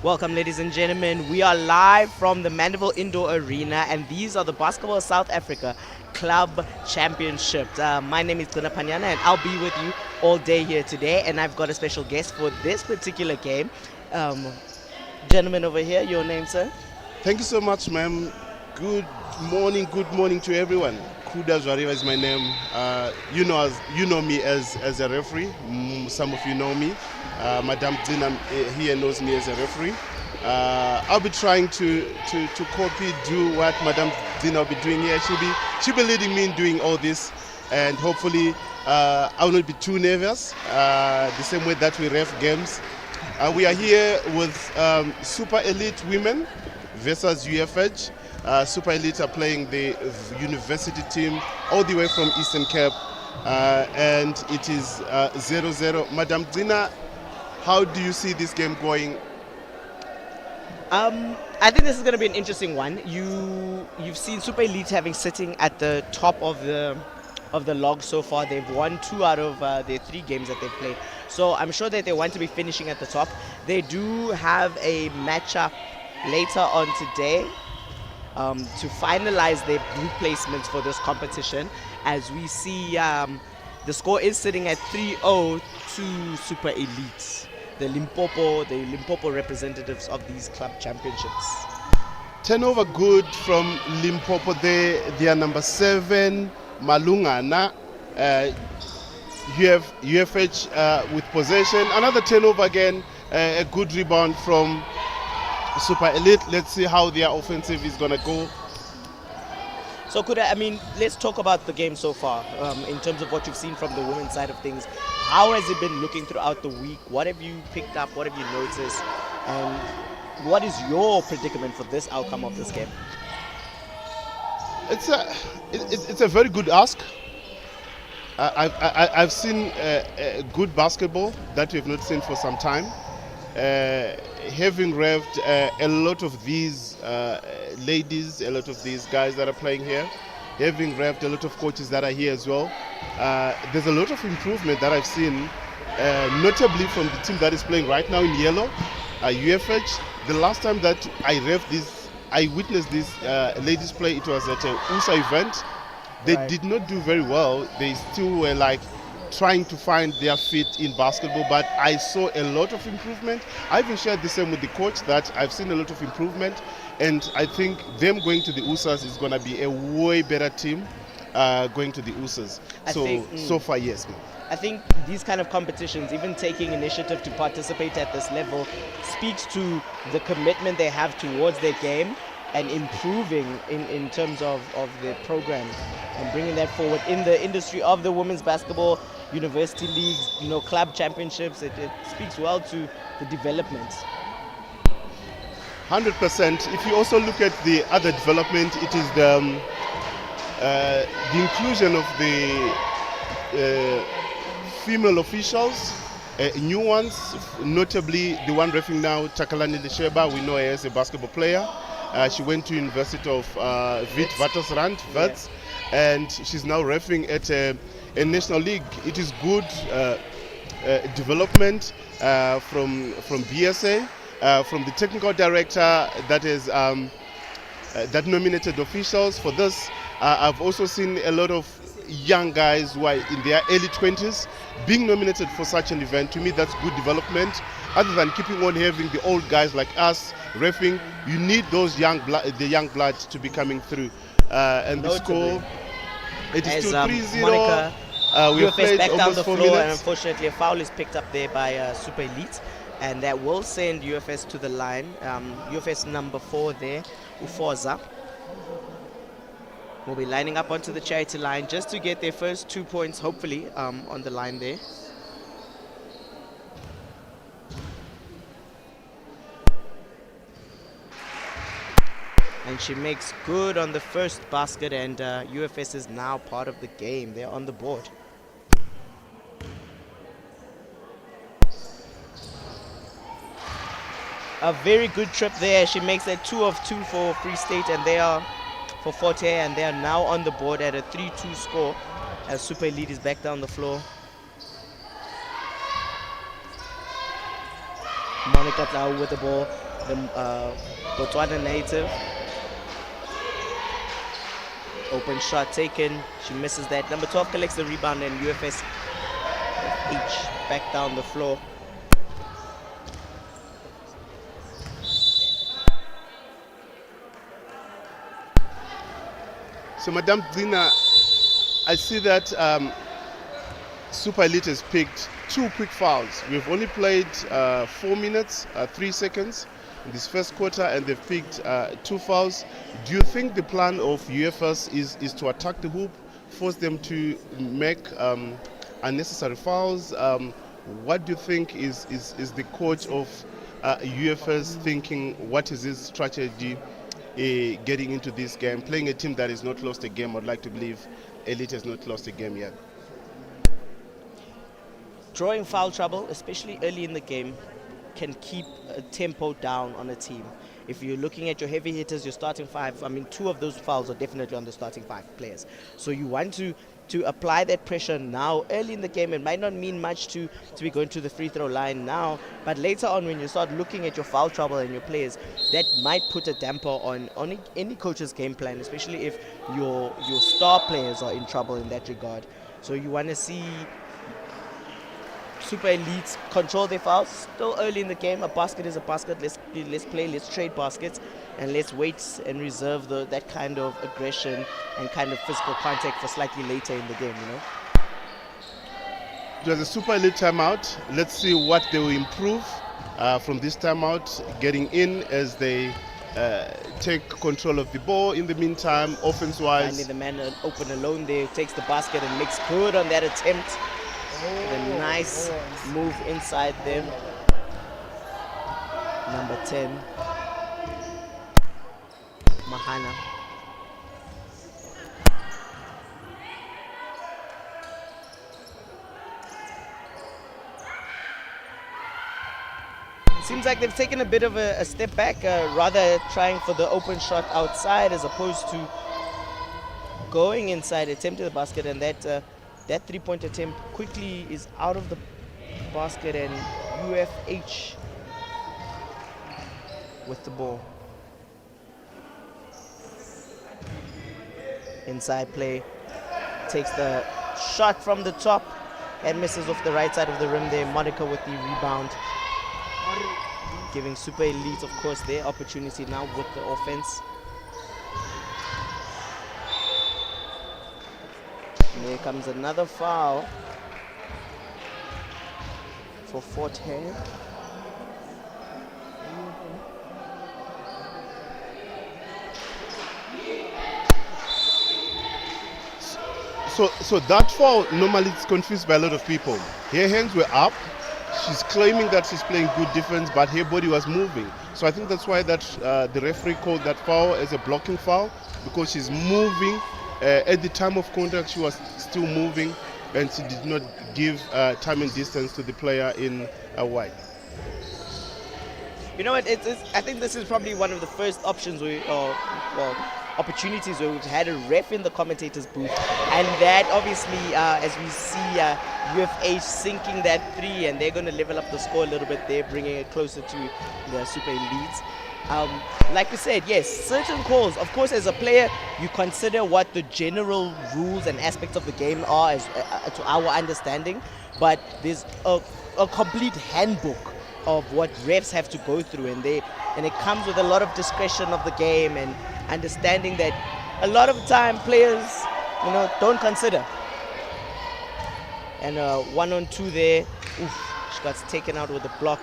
Welcome, ladies and gentlemen. We are live from the Mandeville Indoor Arena, and these are the Basketball South Africa Club Championships. My name is Guna Panyana, and I'll be with you all day here today. And I've got a special guest for this particular game. Um, Gentleman over here, your name, sir? Thank you so much, ma'am. Good morning to everyone. Kuda Zwariva is my name. You know me as a referee. Some of you know me. Madame Dina here knows me as a referee. I'll be trying to do what Madame Dina will be doing here. She'll be leading me in doing all this, and hopefully I will not be too nervous. The same way that we ref games. We are here with Super Elite Women versus UFH. Super Elite are playing the university team all the way from Eastern Cape, and it is 0-0. Madam Dina, how do you see this game going? I think this is going to be an interesting one. You've seen Super Elite having sitting at the top of the log so far. They've won 2 out of their 3 games that they've played. So I'm sure that they want to be finishing at the top. They do have a matchup later on today to finalize their group placements for this competition. As we see, the score is sitting at 3-0 to Super Elite, the Limpopo representatives of these club championships. Turnover good from Limpopo. They are number 7, Malungana. You have UFH with possession. Another turnover again. A good rebound from Super Elite. Let's see how their offensive is going to go. So let's talk about the game so far in terms of what you've seen from the women's side of things. How has it been looking throughout the week? What have you picked up? What have you noticed? And what is your predicament for this outcome of this game? It's a very good ask. I've seen good basketball that we have not seen for some time. Having revved a lot of these ladies, a lot of these guys that are playing here, having revved a lot of coaches that are here as well, there's a lot of improvement that I've seen, notably from the team that is playing right now in yellow, UFH. The last time that I witnessed this ladies play, it was at a USA event. They did not do very well. They still were trying to find their feet in basketball, but I saw a lot of improvement. I even shared the same with the coach that I've seen a lot of improvement, and I think them going to the USAs is going to be a way better team going to the USAs. So far, yes, ma'am. I think these kind of competitions, even taking initiative to participate at this level, speaks to the commitment they have towards their game and improving in terms of their program and bringing that forward in the industry of the women's basketball, university leagues, club championships. It speaks well to the development. 100%. If you also look at the other development, it is the inclusion of the female officials, new ones, notably the one reffing now, Takalani Lesheba. We know her as a basketball player. She went to University of Witwatersrand, Wits, and she's now reffing at a national league. It is good development from BSA, from the technical director that nominated officials for this. I've also seen a lot of young guys who are in their early 20s being nominated for such an event. To me, that's good development. Other than keeping on having the old guys like us reffing, you need those young blood to be coming through. And the score, it is still 3-0. Monica, we have played back down the almost 4 floor, and minutes. unfortunately a foul is picked up there by Super Elite, and that will send UFS to the line. UFS number 4 there, Ufoza, will be lining up onto the charity line just to get their first 2 points, hopefully, on the line there. And she makes good on the first basket, and UFS is now part of the game. They're on the board. A very good trip there. She makes that 2 of 2 for Free State, and they are for Forte, and they are now on the board at a 3-2 score as Super Elite is back down the floor. Monica Tau with the ball. the Botswana native. Open shot taken. She misses that. Number 12 collects the rebound and UFH back down the floor. So, Madame Dina, I see that Super Elite has picked 2 quick fouls. We've only played 4 minutes, 3 seconds in this first quarter, and they've picked 2 fouls. Do you think the plan of UFS is to attack the hoop, force them to make unnecessary fouls? What do you think is the coach of UFS thinking? What is his strategy getting into this game, playing a team that has not lost a game? I'd like to believe Elite has not lost a game yet. Drawing foul trouble, especially early in the game, can keep a tempo down on a team. If you're looking at your heavy hitters, your starting 5, I mean, 2 of those fouls are definitely on the starting 5 players. So you want to apply that pressure now early in the game. It might not mean much to be going to the free throw line now, but later on when you start looking at your foul trouble and your players, that might put a damper on any coach's game plan, especially if your star players are in trouble in that regard. So you want to see Super Elites control their fouls. Still early in the game. A basket is a basket. Let's play. Let's trade baskets, and let's wait and reserve that kind of aggression and kind of physical contact for slightly later in the game. You know. There's a Super Elite timeout. Let's see what they will improve from this timeout, getting in as they take control of the ball. In the meantime, offense-wise, finding the man open alone there, takes the basket and makes good on that attempt. The nice move inside them. Number 10, Mahana. Seems like they've taken a bit of a step back, rather trying for the open shot outside as opposed to going inside, attempting the basket, and that three-point attempt quickly is out of the basket, and UFH with the ball. Inside play, takes the shot from the top and misses off the right side of the rim there. Monica with the rebound, giving Super Elite, of course, their opportunity now with the offense. And here comes another foul for Fort Hare. So that foul normally is confused by a lot of people. Her hands were up. She's claiming that she's playing good defense, but her body was moving. So I think that's why the referee called that foul as a blocking foul, because she's moving. At the time of contact, she was still moving, and she did not give time and distance to the player in white. You know what? I think this is probably one of the first options opportunities where we've had a ref in the commentator's booth, and that obviously, as we see UFH sinking that 3, and they're going to level up the score a little bit. They're bringing it closer to the Super Elites. Like we said, yes, certain calls, of course, as a player, you consider what the general rules and aspects of the game are as to our understanding, but there's a complete handbook of what refs have to go through, and it comes with a lot of discretion of the game and understanding that a lot of time players, don't consider. And 1-on-2 there. Oof, she got taken out with a block.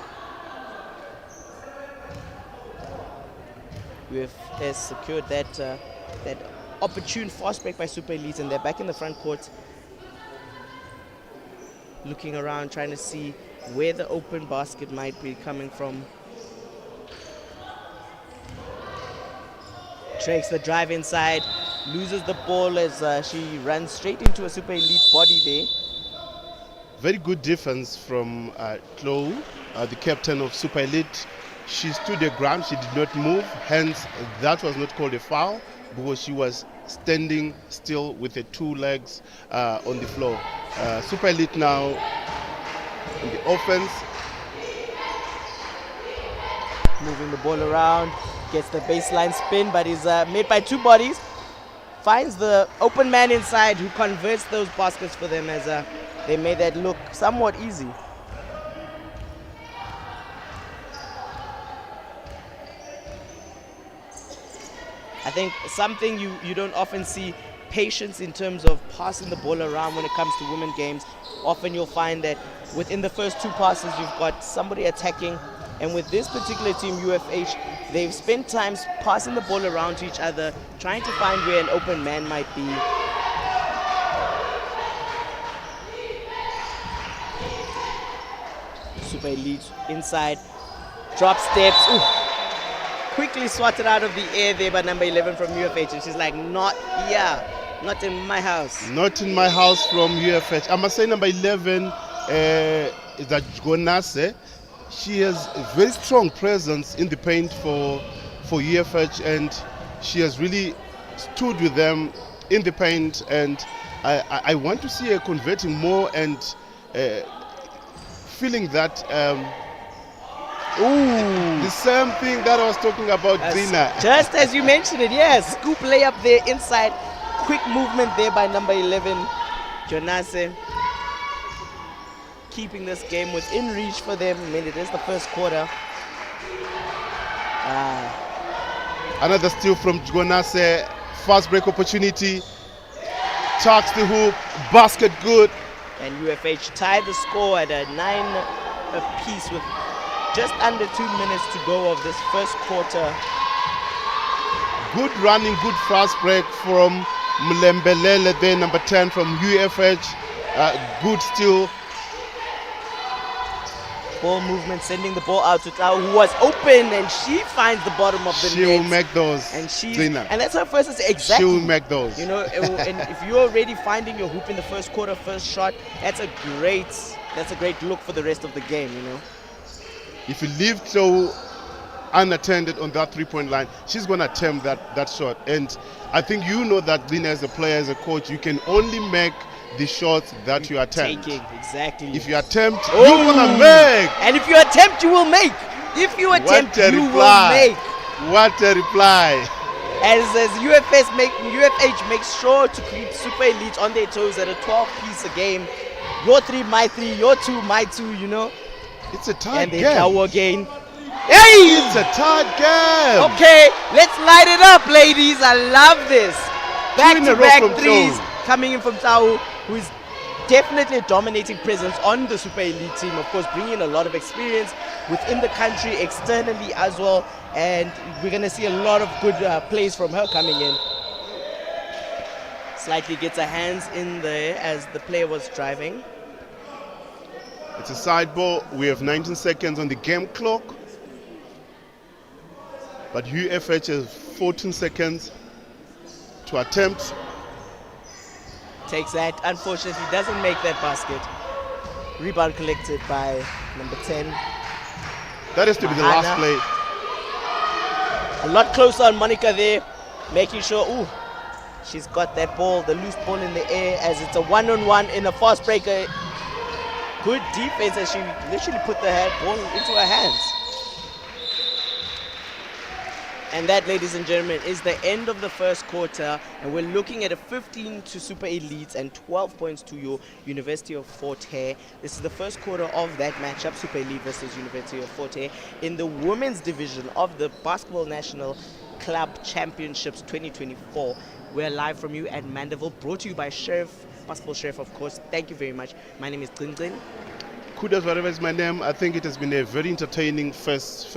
UFS secured that opportune fast break by Super Elite, and they're back in the front court, looking around, trying to see where the open basket might be coming from. Takes the drive inside, loses the ball as she runs straight into a Super Elite body there. Very good defense from Chloe, the captain of Super Elite. She stood her ground, she did not move, hence that was not called a foul because she was standing still with her 2 legs on the floor. Super Elite now in the offense. moving the ball around, gets the baseline spin, but is made by two bodies. Finds the open man inside who converts those baskets for them as they made that look somewhat easy. I think something you don't often see, patience in terms of passing the ball around when it comes to women games. Often you'll find that within the first two passes you've got somebody attacking, and with this particular team, UFH, they've spent time passing the ball around to each other, trying to find where an open man might be. Super Elite inside, drop steps. Ooh. Quickly swatted out of the air there by number 11 from UFH, and she's like, not here, not in my house. Not in my house from UFH. I must say number 11 is that Gonase. She has a very strong presence in the paint for UFH, and she has really stood with them in the paint, and I want to see her converting more and feeling that the same thing that I was talking about, Zina. Just as you mentioned it, yes. Scoop layup there inside. Quick movement there by number 11, Jonase. Keeping this game within reach for them. I mean, it is the first quarter. Another steal from Jonase. Fast break opportunity. Chucks the hoop. Basket good. And UFH tied the score at a 9 apiece with just under 2 minutes to go of this first quarter. Good running, good fast break from Mlembelele there, number 10 from UFH. Good steal. Ball movement, sending the ball out to Tao, who was open, and she finds the bottom of the net. She'll make those. And that's her first assist. Exactly. She'll make those. You know, and if you're already finding your hoop in the first quarter, first shot, that's a great look for the rest of the game. You know. If you leave so unattended on that three-point line, she's going to attempt that shot. And I think you know that, Lina, as a player, as a coach, you can only make the shots that you attempt. Exactly. If you attempt, you're going to make. And if you attempt, you will make. If you attempt, you will make. What a reply. As UFH makes sure to keep Super Elite on their toes at a 12-piece a game. Your 3, my 3, your 2, my 2, you know. It's a tight game. And they cower again. Hey! It's a tight game. Okay, let's light it up, ladies. I love this. Back-to-back threes coming in from Tau, who is definitely a dominating presence on the Super Elite team. Of course, bringing a lot of experience within the country, externally as well. And we're going to see a lot of good plays from her coming in. Slightly gets her hands in there as the player was driving. It's a side ball. We have 19 seconds on the game clock. But UFH has 14 seconds to attempt. Takes that. Unfortunately, doesn't make that basket. Rebound collected by number 10. That has to be the last play. A lot closer on Monica there. Making sure, she's got that ball, the loose ball in the air, as it's a one-on-one in a fast breaker. Good defense as she literally put the ball into her hands. And that, ladies and gentlemen, is the end of the first quarter. And we're looking at a 15 to Super Elites and 12 points to your University of Fort Hare. This is the first quarter of that matchup, Super Elite versus University of Fort Hare, in the women's division of the Basketball National Club Championships 2024. We're live from you at Mandeville, brought to you by Basketball Sheriff, of course. Thank you very much. My name is Grin. Kudos, whatever is my name. I think it has been a very entertaining first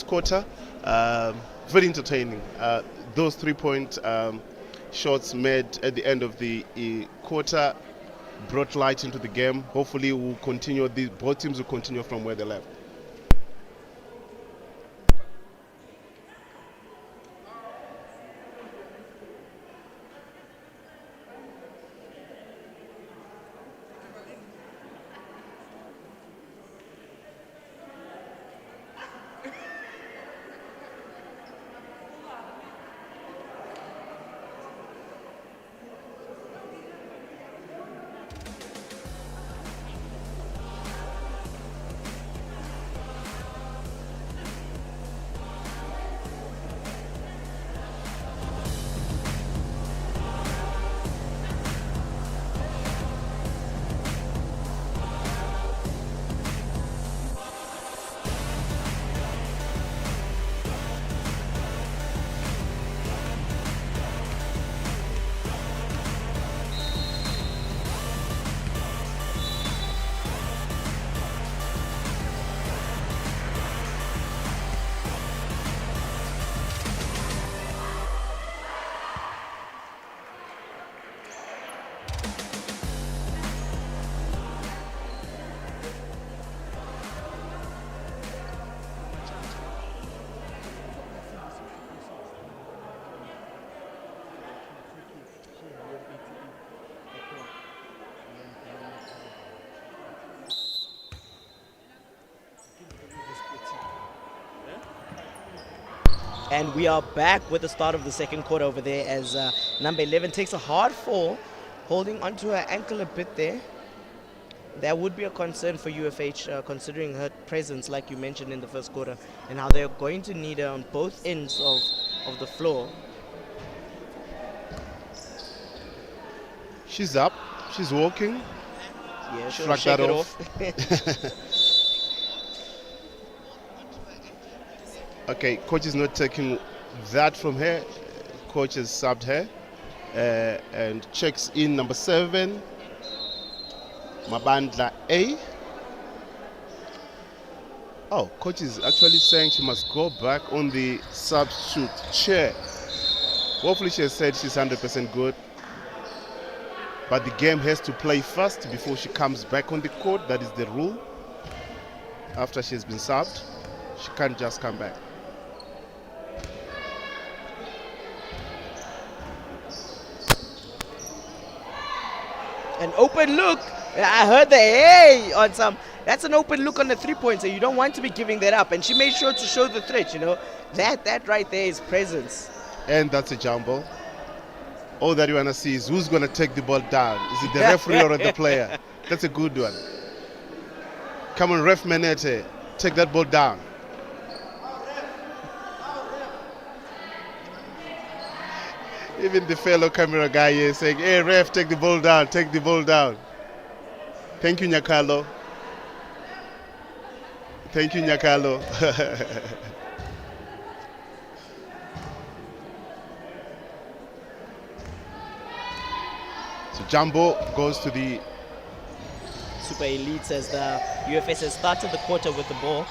quarter. Very entertaining. Those 3-point shots made at the end of the quarter brought light into the game. Hopefully, we'll continue. Both teams will continue from where they left. And we are back with the start of the second quarter over there as number 11 takes a hard fall, holding onto her ankle a bit there. That would be a concern for UFH, considering her presence, like you mentioned in the first quarter, and how they're going to need her on both ends of the floor. She's up. She's walking. Yeah, she'll Shrug shake that it off. Okay, coach is not taking that from her. Coach has subbed her and checks in number 7, Mabandla A. Oh, coach is actually saying she must go back on the substitute chair. Hopefully she has said she's 100% good. But the game has to play first before she comes back on the court. That is the rule. After she's been subbed, she can't just come back. An open look. I heard the hey on some. That's an open look on the 3-pointer. You don't want to be giving that up. And she made sure to show the threat, you know. That right there is presence. And that's a jumble. All that you want to see is who's going to take the ball down. Is it the referee or the player? That's a good one. Come on, ref Menete. Take that ball down. Even the fellow camera guy here is saying, hey, ref, take the ball down, take the ball down. Thank you, Nyakalo. Thank you, Nyakalo. So Jumbo goes to the Super Elites as the UFS has started the quarter with the ball.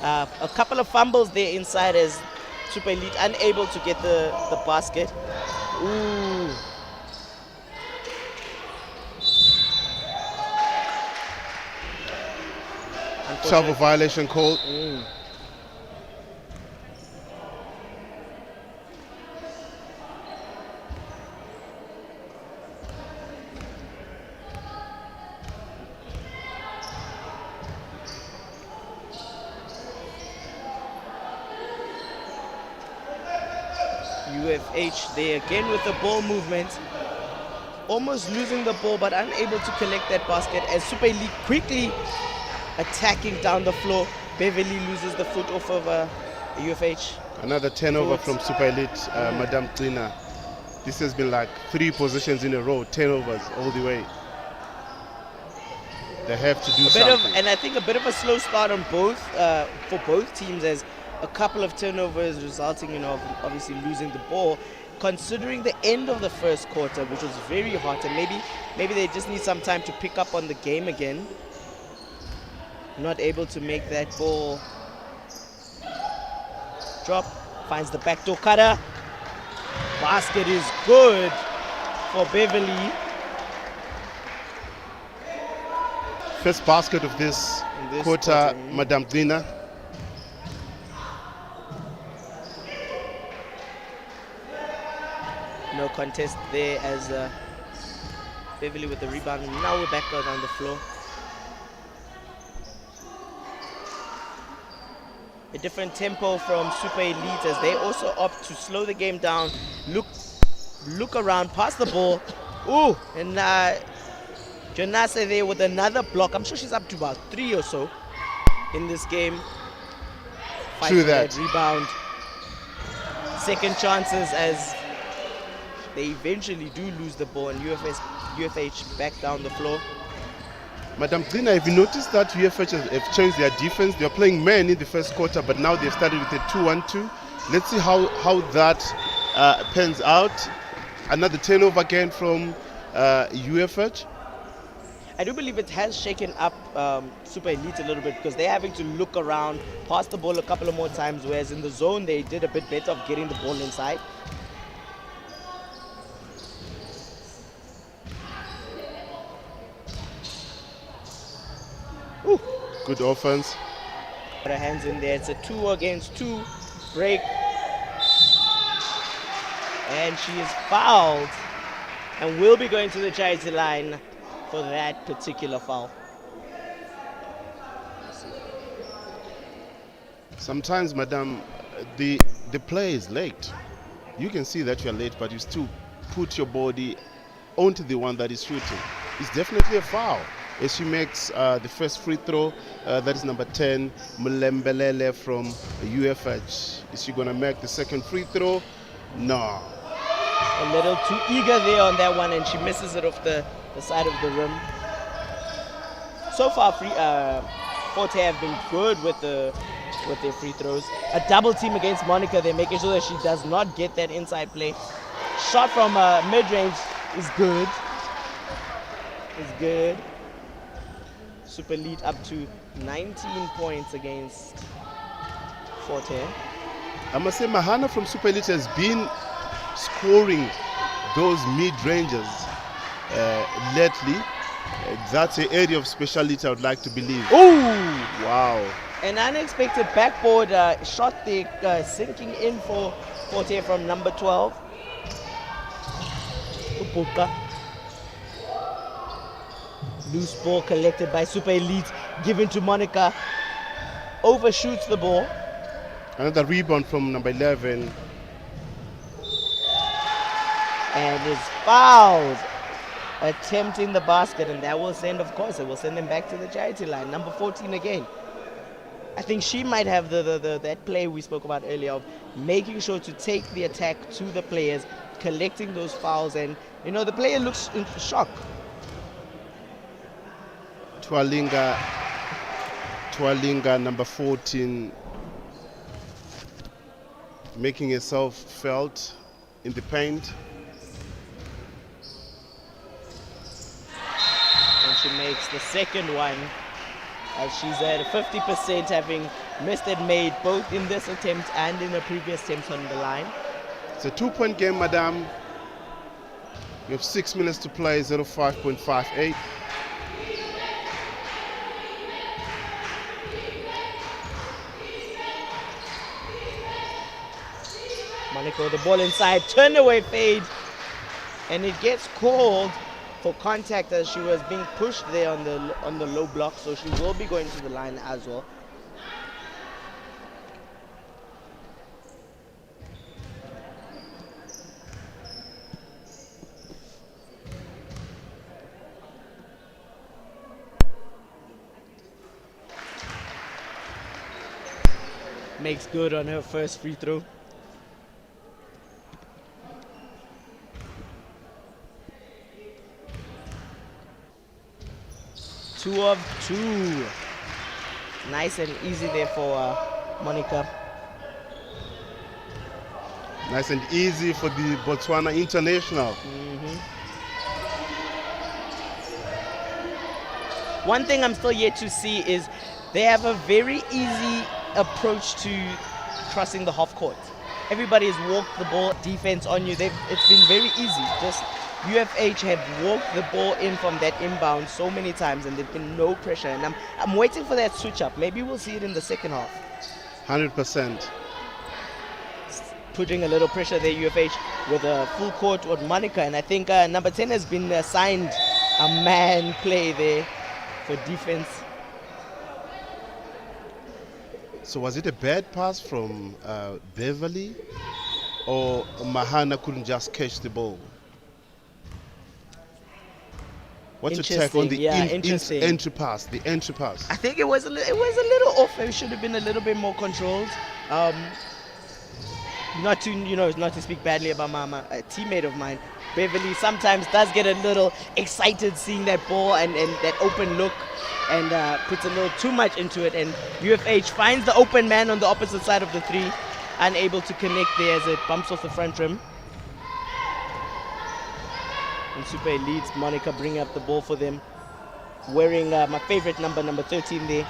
A couple of fumbles there inside as Super Elite unable to get the basket. Ooh. travel violation called. UFH there again with the ball movement. Almost losing the ball but unable to collect that basket as Super Elite quickly attacking down the floor. Beverly loses the foot off of UFH. Another turnover from Super Elite, Madame Tina. This has been like 3 possessions in a row, turnovers all the way. They have to do something. And I think a bit of a slow start on both for both teams, as a couple of turnovers resulting in obviously losing the ball. Considering the end of the first quarter, which was very hot, and maybe they just need some time to pick up on the game again. Not able to make that ball drop. Finds the backdoor cutter. Basket is good for Beverly. First basket of this quarter, Madame Dina. No contest there as Beverly with the rebound. Now we're back out on the floor. A different tempo from Super Elite as they also opt to slow the game down, look around, pass the ball. Ooh, and Jonase there with another block. I'm sure she's up to about 3 or so in this game. True that. Rebound. Second chances as they eventually do lose the ball, and UFH back down the floor. Madame Dina, have you noticed that UFH have changed their defense? They're playing men in the first quarter, but now they've started with a 2-1-2. Let's see how that pans out. Another turnover again from UFH. I do believe it has shaken up Super Elite a little bit because they're having to look around, pass the ball a couple of more times, whereas in the zone they did a bit better of getting the ball inside. Ooh, good offense. Put her hands in there. It's a 2 against 2 break. And she is fouled and will be going to the charity line for that particular foul. Sometimes, Madame, the play is late. You can see that you are late, but you still put your body onto the one that is shooting. It's definitely a foul. As she makes the first free throw, that is number 10, Mulembelele from UFH. Is she going to make the second free throw? No. A little too eager there on that one, and she misses it off the side of the rim. So far, Forte have been good with their free throws. A double team against Monica. They're making sure that she does not get that inside play. Shot from mid-range is good. Is good. Super lead up to 19 points against Forte. I must say, Mahana from Super Elite has been scoring those mid-rangers lately. That's an area of speciality I would like to believe. Oh! Wow. An unexpected backboard shot there, sinking in for Forte from number 12. Upuka. Loose ball collected by Super Elite, given to Monica. Overshoots the ball. Another rebound from number 11. And is fouled. Attempting the basket, and that will send, of course, it will send them back to the charity line. Number 14 again. I think she might have that play we spoke about earlier of making sure to take the attack to the players, collecting those fouls, and the player looks in shock. Twalinga, number 14, making herself felt in the paint. And she makes the second one. As she's at 50%, having missed and made both in this attempt and in the previous attempts on the line. It's a 2-point game, madam. You have 6 minutes to play, 05.58. Monica with the ball inside, turn away fade, and it gets called for contact as she was being pushed there on the low block, so she will be going to the line as well. Makes good on her first free throw. Two of two. Nice and easy there for Monica. Nice and easy for the Botswana International. One thing I'm still yet to see is they have a very easy approach to crossing the half court. Everybody has walked the ball defense on you. It's been very easy. Just UFH have walked the ball in from that inbound so many times, and there's been no pressure. And I'm waiting for that switch up. Maybe we'll see it in the second half. 100%. Putting a little pressure there, UFH, with a full court on Monica. And I think number 10 has been assigned a man play there for defense. So was it a bad pass from Beverly, or Mahana couldn't just catch the ball? What's your take on the entry pass? The entry pass. I think it was a little off. It should have been a little bit more controlled. Not to speak badly about a teammate of mine. Beverly sometimes does get a little excited seeing that ball and that open look, and puts a little too much into it. And UFH finds the open man on the opposite side of the three, unable to connect there as it bumps off the front rim. And Super Elites, Monica bringing up the ball for them, wearing my favorite number 13 there.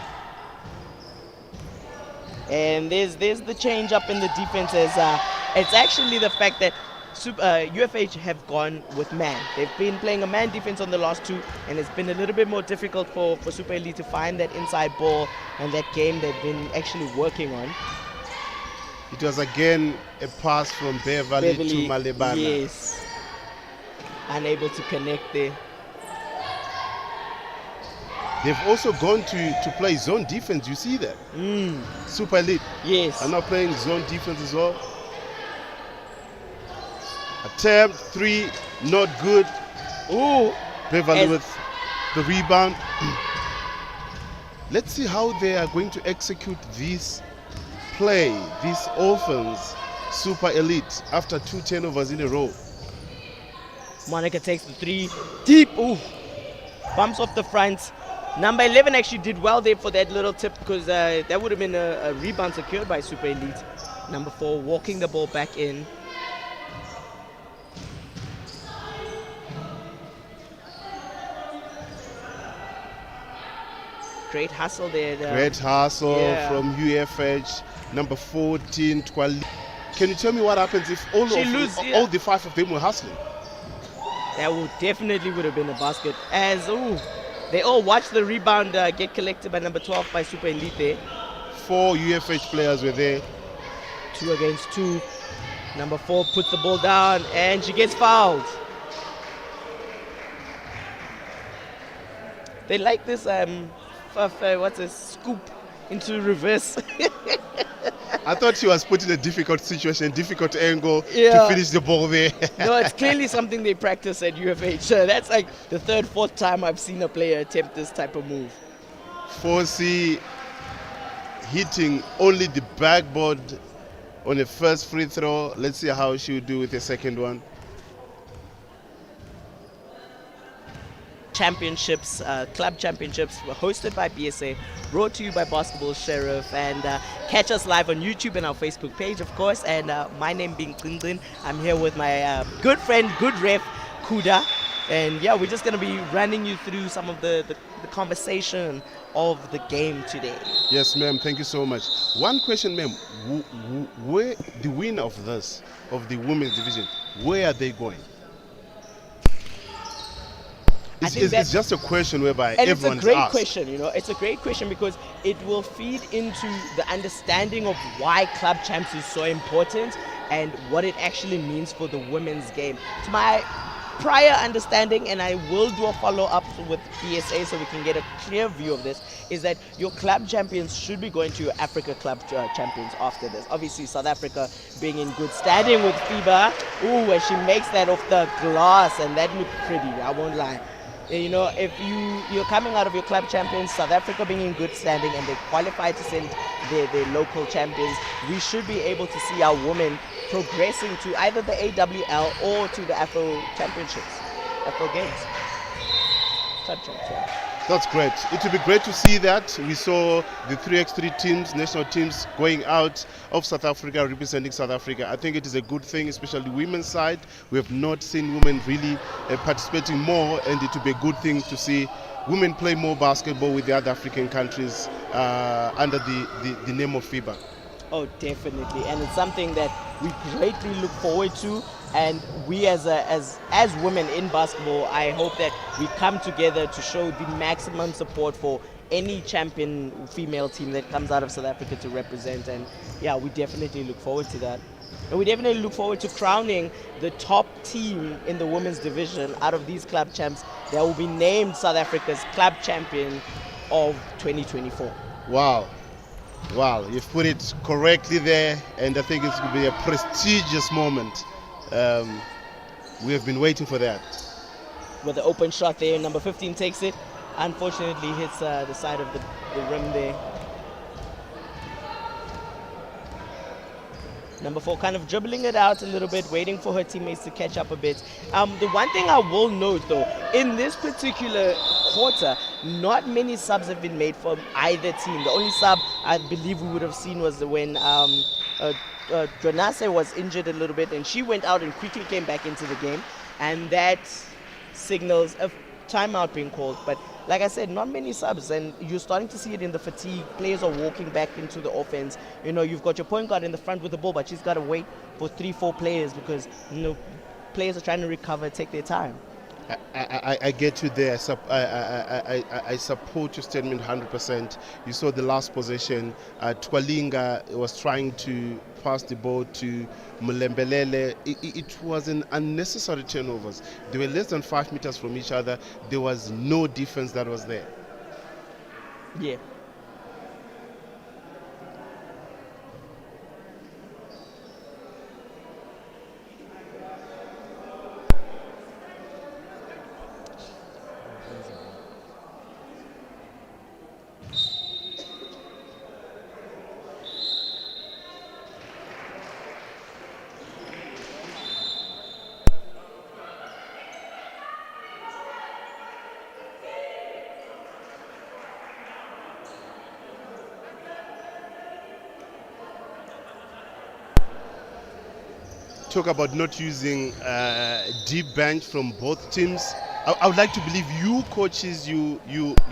And there's the change up in the defense. It's actually the fact that UFH have gone with man. They've been playing a man defense on the last two, and it's been a little bit more difficult for Super Elite to find that inside ball and that game they've been actually working on. It was again a pass from Beverly to Malebana. Yes. Unable to connect there. They've also gone to play zone defense. You see that? Super Elite Yes. are now playing zone defense as well. Attempt 3, not good. Ooh. Beverly with the rebound. Let's see how they are going to execute this play, this offense, Super Elite, after 2 turnovers in a row. Monica takes the 3 deep. Ooh. Bumps off the front. Number 11 actually did well there for that little tip, because that would have been a rebound secured by Super Elite. Number 4 walking the ball back in. Great hustle there. Great hustle from UFH. Number 14, Twali. Can you tell me what happens if all the 5 of them were hustling? That would have been a basket. As they all watch the rebound get collected by number 12 by Super Elite there. 4 UFH players were there. 2 against 2. Number 4 puts the ball down and she gets fouled. They like this scoop into reverse. I thought she was put in a difficult situation, difficult angle to finish the ball there. No, it's clearly something they practice at UFH. That's like the 3rd, 4th time I've seen a player attempt this type of move. 4C hitting only the backboard on the first free throw. Let's see how she will do with the second one. Championships, club championships were hosted by BSA, brought to you by Basketball Sheriff, and catch us live on YouTube and our Facebook page, of course. And my name being Klingklin, I'm here with my good friend, good ref, Kuda. And yeah, we're just going to be running you through some of the conversation of the game today. Yes, ma'am. Thank you so much. One question, ma'am. Where the winner of this, of the women's division, where are they going? It's just a question whereby everyone is asked. It's a great question, It's a great question because it will feed into the understanding of why club champs is so important and what it actually means for the women's game. To my prior understanding, and I will do a follow-up with BSA so we can get a clear view of this, is that your club champions should be going to your Africa club champions after this. Obviously, South Africa being in good standing with FIBA. Ooh, and she makes that off the glass, and that looked pretty, I won't lie. If you're coming out of your club champions, South Africa being in good standing and they qualify to send their local champions, we should be able to see our women progressing to either the AWL or to the Afro Championships, Afro Games. Club champs, yeah. That's great. It would be great to see that. We saw the 3x3 teams, national teams, going out of South Africa, representing South Africa. I think it is a good thing, especially the women's side. We have not seen women really participating more, and it would be a good thing to see women play more basketball with the other African countries under the name of FIBA. Oh, definitely. And it's something that we greatly look forward to. And we as women in basketball, I hope that we come together to show the maximum support for any champion female team that comes out of South Africa to represent. And yeah, we definitely look forward to that. And we definitely look forward to crowning the top team in the women's division out of these club champs that will be named South Africa's club champion of 2024. Wow. Wow, you've put it correctly there, and I think it's going to be a prestigious moment. We have been waiting for that. With the open shot there, number 15 takes it. Unfortunately, hits the side of the rim there. Number 4 kind of dribbling it out a little bit, waiting for her teammates to catch up a bit. The one thing I will note, though, in this particular quarter, not many subs have been made from either team. The only sub I believe we would have seen was when Dranase was injured a little bit, and she went out and quickly came back into the game, and that signals a timeout being called. But like I said, not many subs, and you're starting to see it in the fatigue. Players are walking back into the offense. You've got your point guard in the front with the ball, but she's got to wait for 3-4 players because players are trying to recover, take their time. I get you there. I support your statement 100%. You saw the last possession. Twalinga was trying to pass the ball to Mulembelele. It was an unnecessary turnovers. They were less than 5 meters from each other. There was no defense that was there. Yeah. Talk about not using deep bench from both teams. I would like to believe you coaches, you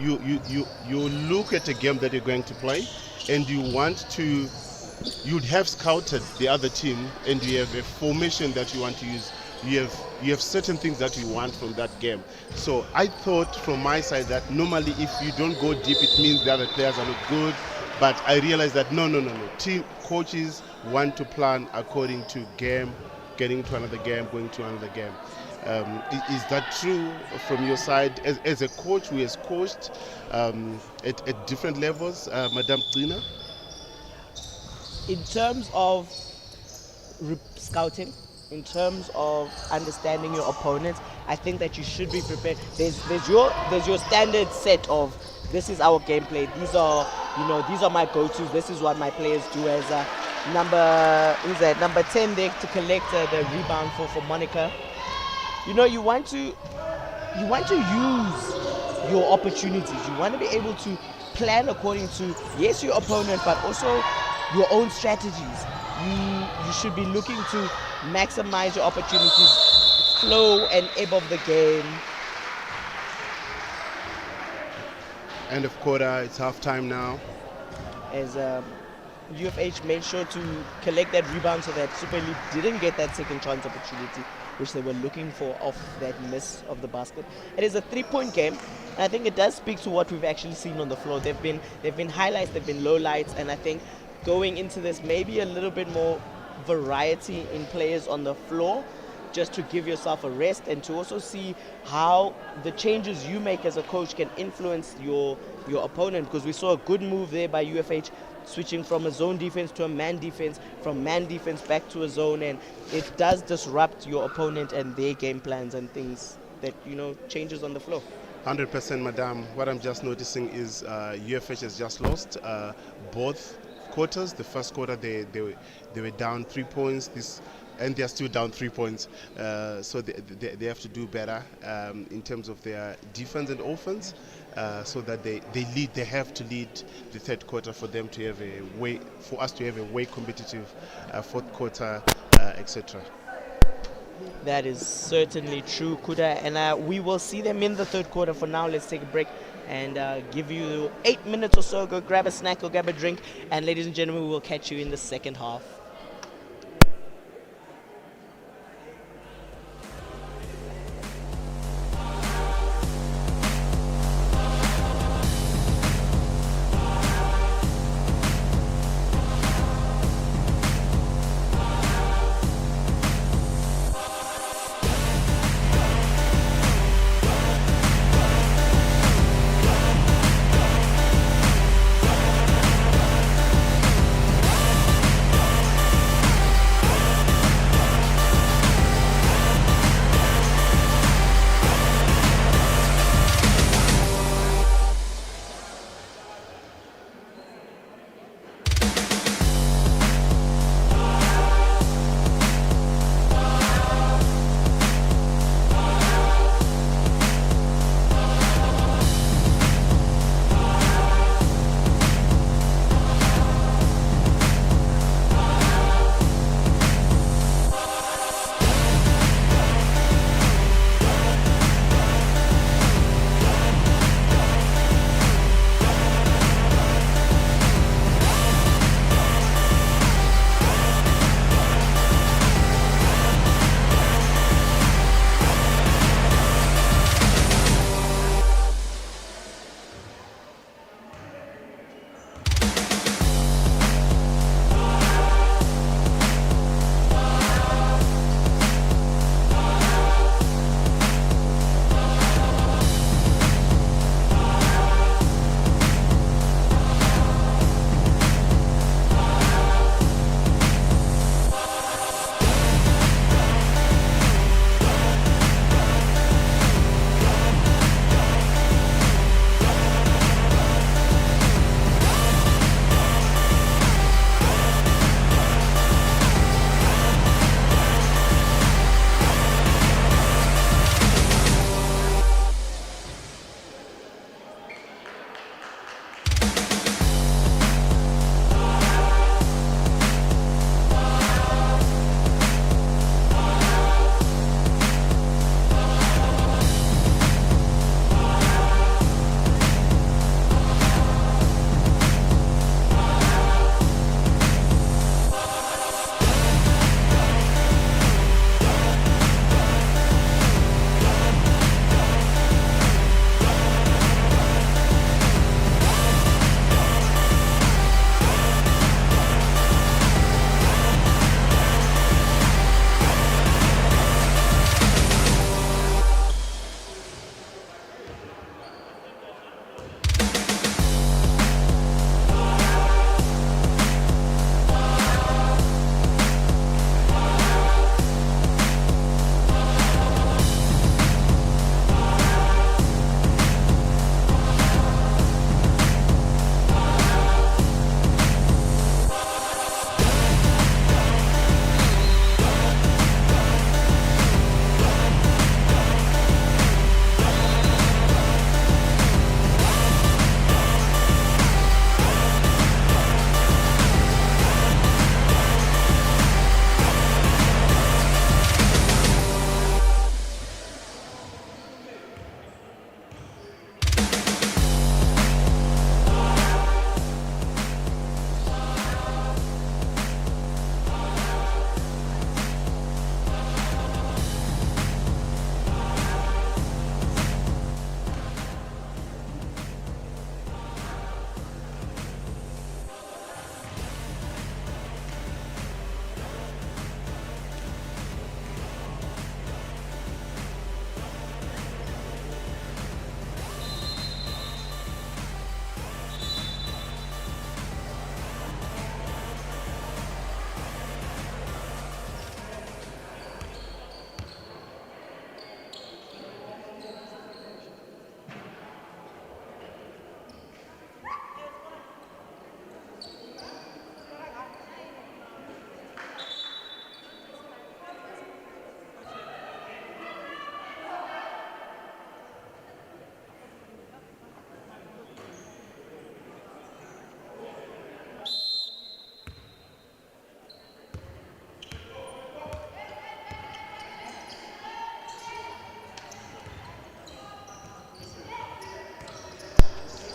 look at a game that you're going to play, and you'd have scouted the other team, and you have a formation that you want to use. You have certain things that you want from that game. So I thought from my side that normally if you don't go deep, it means the other players are not good. But I realized that no. Team coaches want to plan according to game, getting to another game, going to another game. Is that true from your side as a coach who has coached at different levels, Madame Trina? In terms of scouting, in terms of understanding your opponents, I think that you should be prepared. There's your standard set of this is our gameplay. These are my go-tos. This is what my players do as number 10 there to collect the rebound for Monica. You want to use your opportunities. You want to be able to plan according to yes your opponent, but also your own strategies. You should be looking to maximize your opportunities, flow and ebb of the game. End of quarter, it's halftime now. As UFH made sure to collect that rebound so that Super League didn't get that second chance opportunity, which they were looking for off that miss of the basket. It is a 3-point game, and I think it does speak to what we've actually seen on the floor. They've been highlights, they've been lowlights, and I think going into this maybe a little bit more variety in players on the floor, just to give yourself a rest and to also see how the changes you make as a coach can influence your opponent, because we saw a good move there by UFH switching from a zone defense to a man defense, from man defense back to a zone, and it does disrupt your opponent and their game plans and things that changes on the floor. 100%, Madame. What I'm just noticing is UFH has just lost both quarters. The first quarter they were down 3 points. And they are still down 3 points, so they have to do better in terms of their defense and offense, so that they lead. They have to lead the third quarter for them to have for us to have a way competitive fourth quarter, etc. That is certainly true, Kuda, and we will see them in the third quarter. For now, let's take a break and give you 8 minutes or so. Go grab a snack or grab a drink, and ladies and gentlemen, we will catch you in the second half.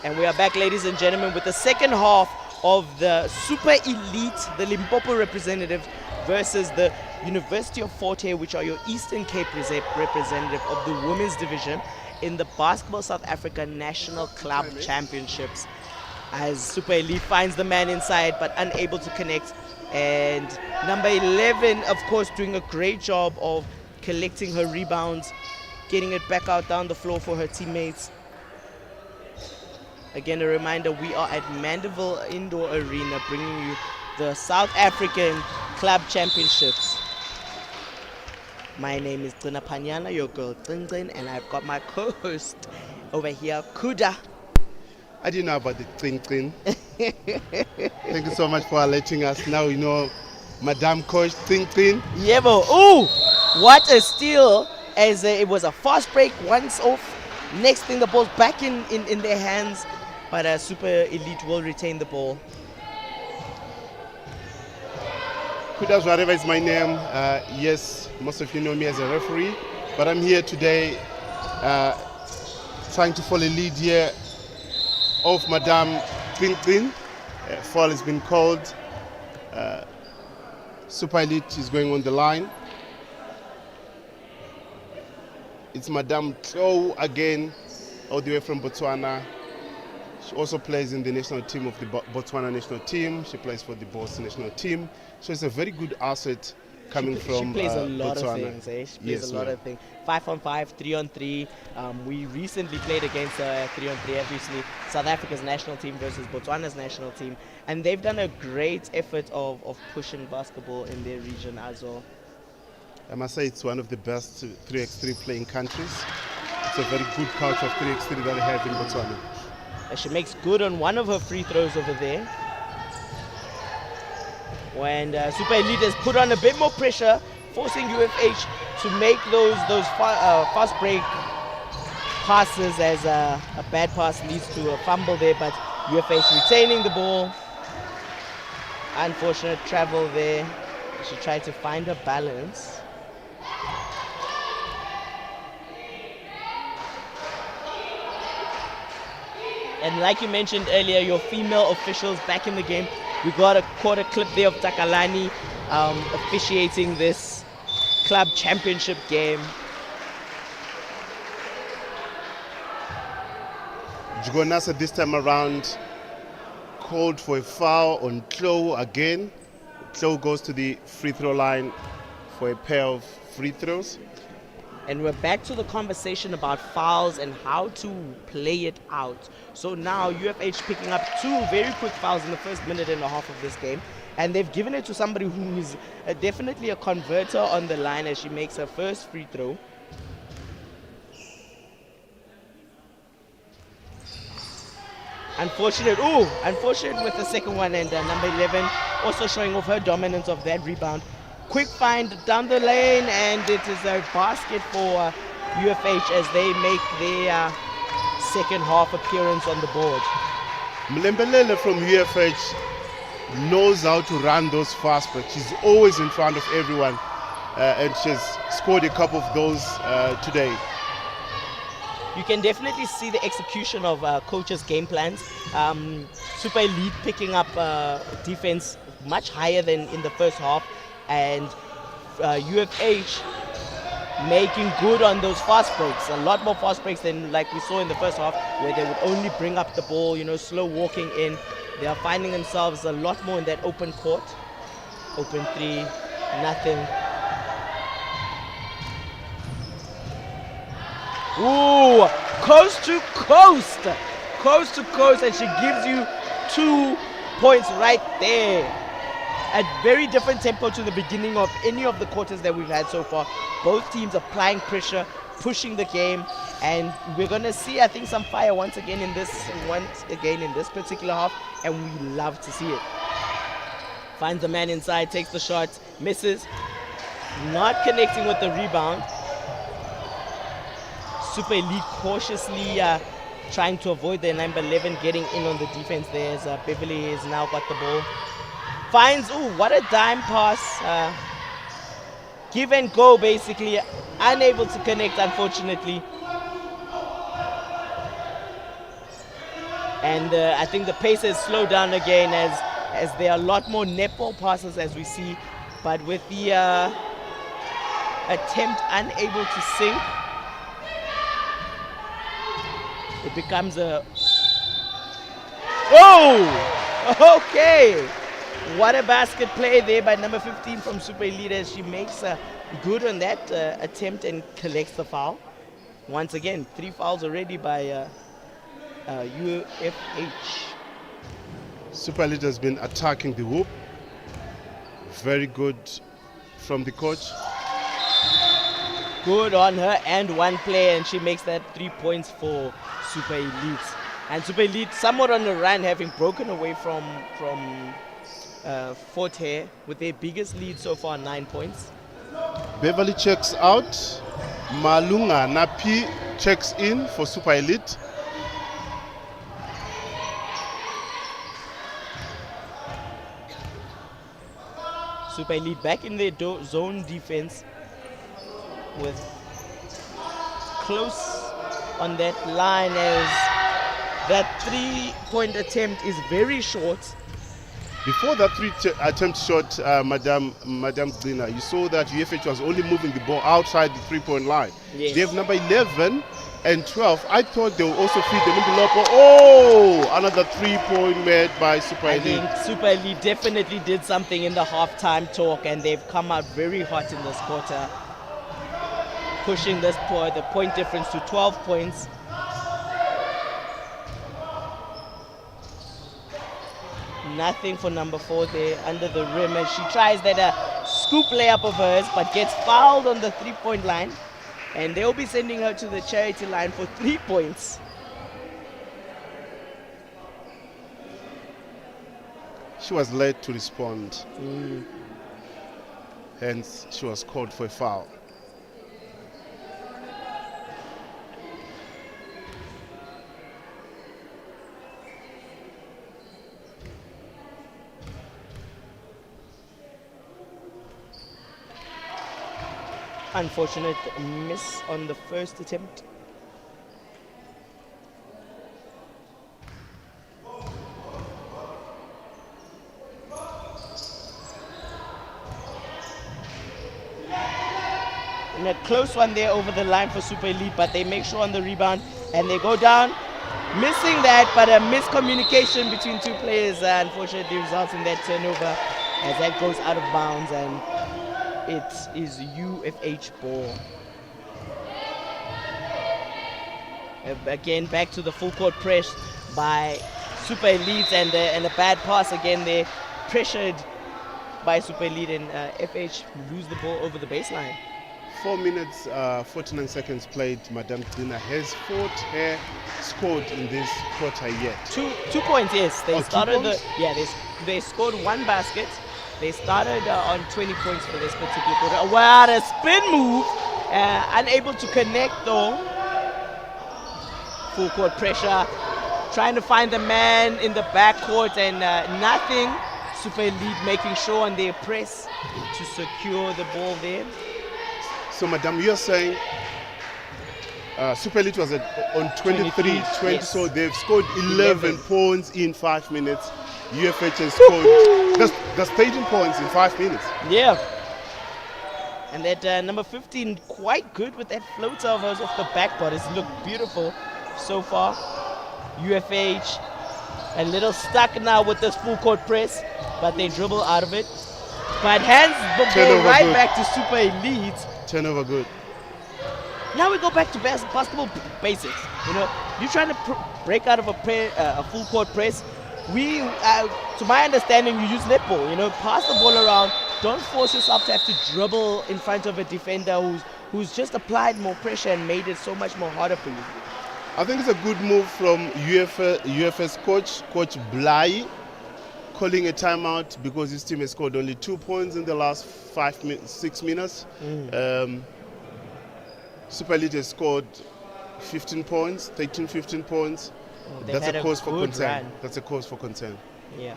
And we are back, ladies and gentlemen, with the second half of the Super Elite, the Limpopo representative versus the University of Fort Hare, which are your Eastern Cape representative of the women's division in the Basketball South Africa National Club Championships. As Super Elite finds the man inside but unable to connect. And number 11, of course, doing a great job of collecting her rebounds, getting it back out down the floor for her teammates. Again, a reminder, we are at Mandeville Indoor Arena bringing you the South African Club Championships. My name is Trina Panyana, your girl Trin, and I've got my co-host over here, Kuda. I didn't know about the Trin. Thank you so much for letting us. Now you know Madame Coach Trin. Yeah, bro. Ooh, what a steal, as it was a fast break, once off. Next thing, the ball's back in their hands, but Super Elite will retain the ball. Kudas whatever is my name. Yes, most of you know me as a referee, but I'm here today trying to follow a lead here of Madame Trin. Foul has been called. Super Elite is going on the line. It's Madame Tlo again, all the way from Botswana. She also plays in the national team of the Botswana national team. She plays for the Boston national team. So it's a very good asset coming from She plays a lot Botswana. of things, eh? She plays a lot of things. 5-on-5, 3-on-3. We recently played against 3-on-3, obviously. South Africa's national team versus Botswana's national team. And they've done a great effort of pushing basketball in their region as well. I must say it's one of the best 3x3 playing countries. It's a very good culture of 3x3 that they have in Botswana. She makes good on one of her free throws over there. When Super Elite has put on a bit more pressure, forcing UFH to make those fast break passes, as a bad pass leads to a fumble there, but UFH retaining the ball. Unfortunate travel there. She tried to find her balance. And like you mentioned earlier, your female officials back in the game. We got a quarter clip there of Takalani officiating this club championship game. Jugonasa this time around called for a foul on Tlo again. Tlo goes to the free throw line for a pair of free throws. And we're back to the conversation about fouls and how to play it out. So now UFH picking up two very quick fouls in the first minute and a half of this game. And they've given it to somebody who is definitely a converter on the line as she makes her first free throw. Unfortunate with the second one, and number 11 also showing off her dominance of that rebound. Quick find down the lane, and it is a basket for UFH as they make their second half appearance on the board. Mlembelele from UFH knows how to run those fast breaks. She's always in front of everyone, and she's scored a couple of those today. You can definitely see the execution of coaches' game plans. Super Elite picking up defense much higher than in the first half, and UFH making good on those fast breaks. A lot more fast breaks than like we saw in the first half, where they would only bring up the ball, slow walking in. They are finding themselves a lot more in that open court. Open three, nothing. Ooh, coast to coast, and she gives you 2 points right there. A very different tempo to the beginning of any of the quarters that we've had so far. Both teams applying pressure, pushing the game, and we're gonna see, I think, some fire once again in this particular half, and we love to see it. Finds the man inside, takes the shot, misses, not connecting with the rebound. Super Elite cautiously trying to avoid their number 11 getting in on the defense there, as Beverly has now got the ball. Finds, what a dime pass. Give and go, basically. Unable to connect, unfortunately. And I think the pace has slowed down again as there are a lot more netball passes as we see. But with the attempt unable to sink, it becomes a... Oh! Okay! What a basket play there by number 15 from Super Elite as she makes good on that attempt and collects the foul. Once again, 3 fouls already by UFH. Super Elite has been attacking the hoop. Very good from the coach. Good on her and one play, and she makes that 3 points for Super Elite. And Super Elite somewhat on the run, having broken away from Fort Hare with their biggest lead so far, 9 points. Beverly checks out. Malunga Napi checks in for Super Elite. Super Elite back in their zone defense with close on that line as that 3-point attempt is very short. Before that attempt shot, Madame Dina, you saw that UFH was only moving the ball outside the 3-point line. Yes. They have number 11 and 12. I thought they will also feed them in the low ball. Oh, another 3-point made by Super Elite. I think Super Elite definitely did something in the halftime talk, and they've come out very hot in this quarter, pushing the point difference to 12 points. Nothing for number 4 there under the rim as she tries that scoop layup of hers, but gets fouled on the 3-point line, and they'll be sending her to the charity line for 3 points. She was late to respond. Hence, she was called for a foul. Unfortunate miss on the first attempt. And a close one there over the line for Super Elite, but they make sure on the rebound and they go down. Missing that, but a miscommunication between two players unfortunately results in that turnover as that goes out of bounds, and it is UFH ball. Again, back to the full court press by Super Elite, and a bad pass again there, pressured by Super Elite, and FH lose the ball over the baseline. 4 minutes, 49 seconds played. Madame Dina has scored in this quarter yet. 2 points, yes. They started they scored 1 basket. They started on 20 points for this particular quarter. What a spin move! Unable to connect though. Full court pressure, trying to find the man in the backcourt, and nothing. Super Elite making sure on their press to secure the ball there. So, Madam, you're saying Super Elite was on 23-20, yes. So they've scored 11 points in 5 minutes. UFH has scored that's 13 points in 5 minutes. Yeah. And that number 15 quite good with that floater of hers off the backboard. It's looked beautiful so far. UFH a little stuck now with this full court press, but they dribble out of it. But hands the ball right back to Super Elite. Turnover good. Now we go back to basketball basics. You know, you're trying to break out of a full court press. We, to my understanding, you use netball. You know, pass the ball around. Don't force yourself to have to dribble in front of a defender who's just applied more pressure and made it so much more harder for you. I think it's a good move from UFS Coach Blai, calling a timeout because his team has scored only 2 points in the last 6 minutes. Super Elite has scored 15 points, 15 points. That's a cause for concern. That's a cause for concern. Yeah.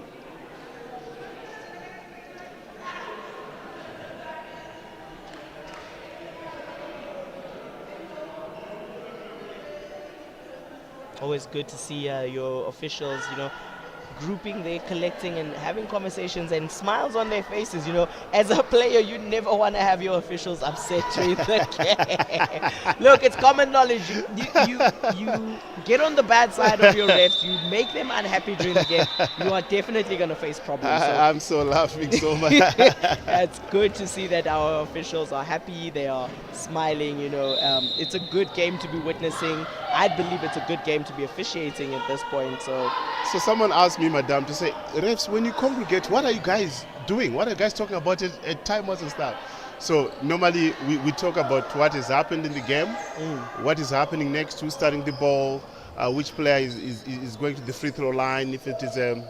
Always good to see your officials, grouping there, collecting and having conversations and smiles on their faces. As a player, you never want to have your officials upset during the game. Look, it's common knowledge. You get on the bad side of your refs, you make them unhappy during the game, you are definitely going to face problems. So I'm so laughing so much. it's good to see that our officials are happy, they are smiling. It's a good game to be witnessing. I believe it's a good game to be officiating at this point. So someone asked me, madam, to say, refs, when you congregate, what are you guys doing? What are you guys talking about at timeouts and stuff? So normally we talk about what has happened in the game, what is happening next, who's starting the ball, which player is going to the free throw line, if it is a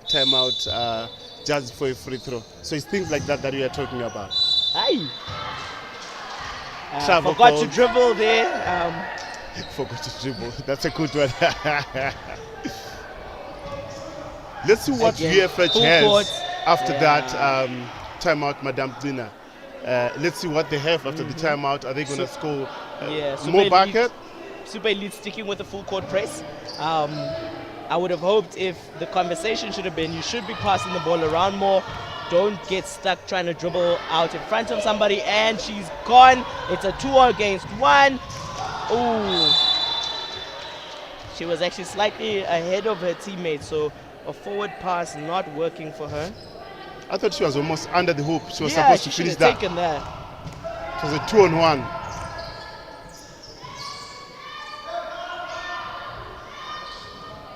timeout just for a free throw. So it's things like that we are talking about. Aye. Travel Forgot code. to dribble there. Forgot to dribble. That's a good one. Let's see what Again, UFH full has court. after that timeout, Madame Dina. Let's see what they have after the timeout. Are they going to score more bucket? Super Elite sticking with the full court press. I would have hoped if the conversation should have been, you should be passing the ball around more. Don't get stuck trying to dribble out in front of somebody. And she's gone. It's a 2 against 1. Ooh. She was actually slightly ahead of her teammates, so a forward pass not working for her. I thought she was almost under the hoop. She was supposed to finish that. Taken that. It was a 2-on-1.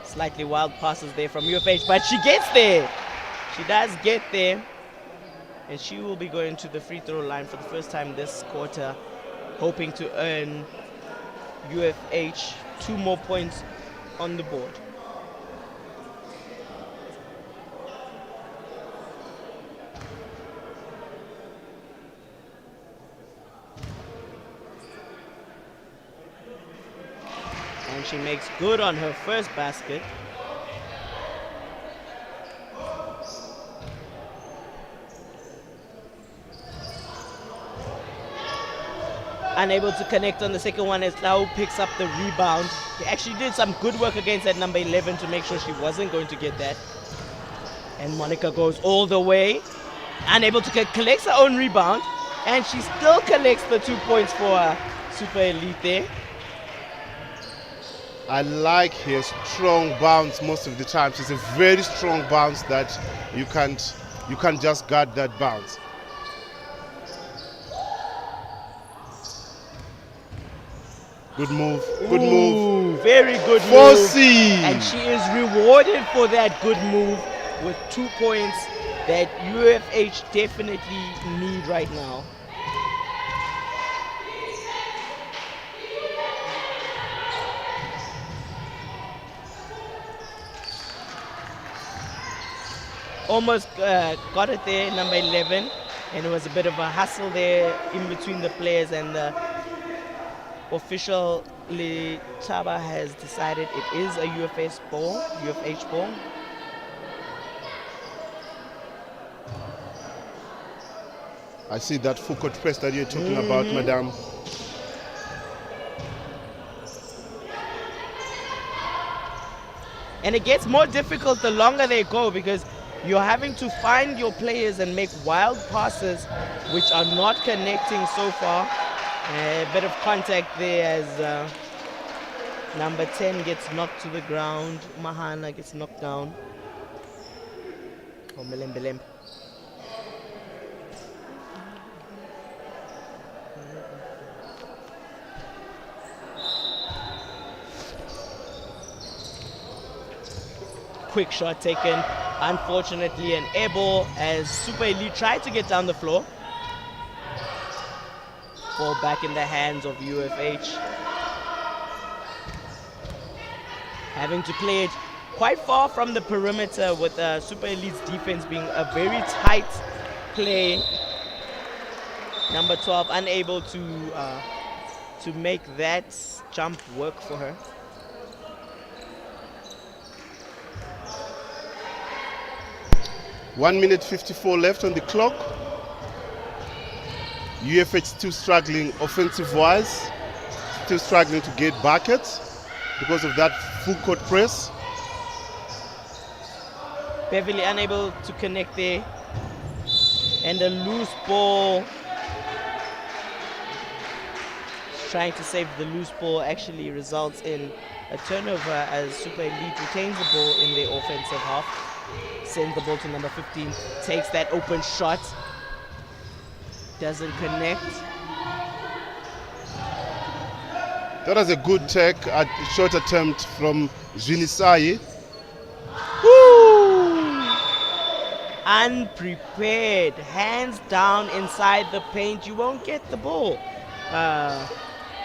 Slightly wild passes there from UFH, but she gets there. She does get there. And she will be going to the free throw line for the first time this quarter, hoping to earn UFH 2 more points on the board. And she makes good on her first basket. Unable to connect on the second one as Lau picks up the rebound. They actually did some good work against that number 11 to make sure she wasn't going to get that. And Monica goes all the way. Unable to collect her own rebound. And she still collects the 2 points for Super Elite there. I like her strong bounce most of the time. She's a very strong bounce that you can't just guard that bounce. Good move. Good move. Very good Fossey. move. And she is rewarded for that good move with 2 points that UFH definitely need right now. Almost got it there, number 11. And it was a bit of a hustle there in between the players, and the official Chaba has decided it is a UFH ball. I see that full court press that you're talking about, madam. And it gets more difficult the longer they go, because you're having to find your players and make wild passes which are not connecting so far. A bit of contact there as number 10 gets knocked to the ground. Mahana gets knocked down. Oh, Milembelembe. Quick shot taken. Unfortunately, an air ball as Super Elite tried to get down the floor. Ball back in the hands of UFH. Having to play it quite far from the perimeter, with Super Elite's defense being a very tight play. Number 12 unable to make that jump work for her. One minute 54 left on the clock. UFH still struggling offensive-wise, still struggling to get buckets. because of that full court press. Beverly unable to connect there. And a loose ball. Trying to save the loose ball actually results in a turnover as Super Elite retains the ball in their offensive half. Sends the ball to number 15. Takes that open shot. Doesn't connect. That was a good take, a short attempt from Zvinisai. Unprepared, hands down inside the paint. You won't get the ball.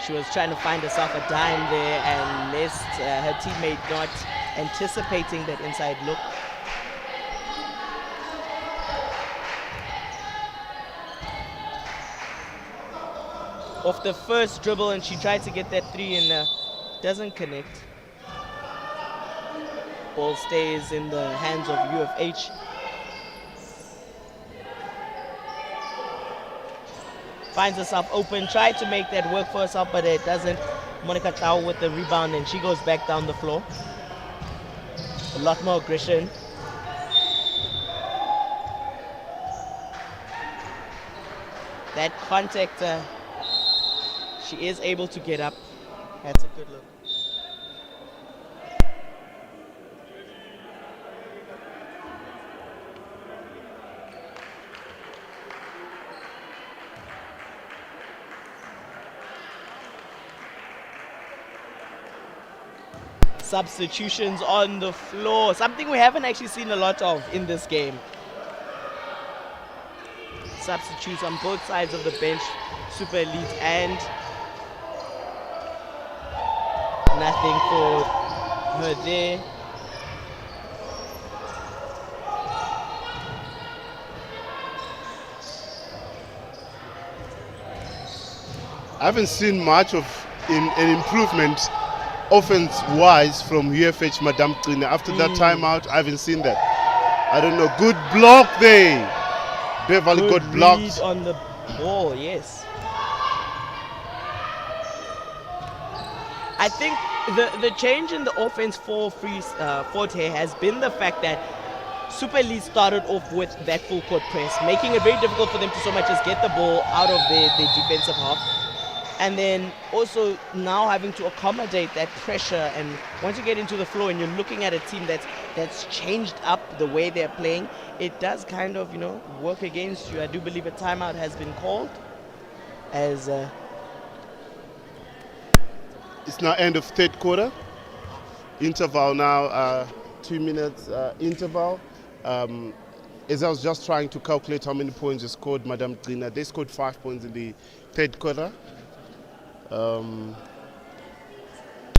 She was trying to find herself a dime there and missed her teammate, not anticipating that inside look. Off the first dribble, and she tried to get that three and doesn't connect. Ball stays in the hands of UFH. Finds herself open, tried to make that work for herself, but it doesn't. Monica Tao with the rebound, and she goes back down the floor. A lot more aggression. That contact, she is able to get up. That's a good look. Substitutions on the floor, something we haven't actually seen a lot of in this game. Substitutes on both sides of the bench, Super Elite, and nothing for her there. I haven't seen much of an improvement offense-wise from UFH Madame Trina. After that timeout, I haven't seen that. I don't know. Good block there. Beverly Good got blocked. read on the ball, yes. I think the change in the offense for Forte has been the fact that Super Elite started off with that full court press, making it very difficult for them to so much as get the ball out of their defensive half. And then also now having to accommodate that pressure, and once you get into the floor and you're looking at a team that's changed up the way they're playing, it does kind of, work against you. I do believe a timeout has been called as It's now end of third quarter. Interval now, 2 minutes interval. As I was just trying to calculate how many points they scored, Madame Trina, they scored 5 points in the third quarter.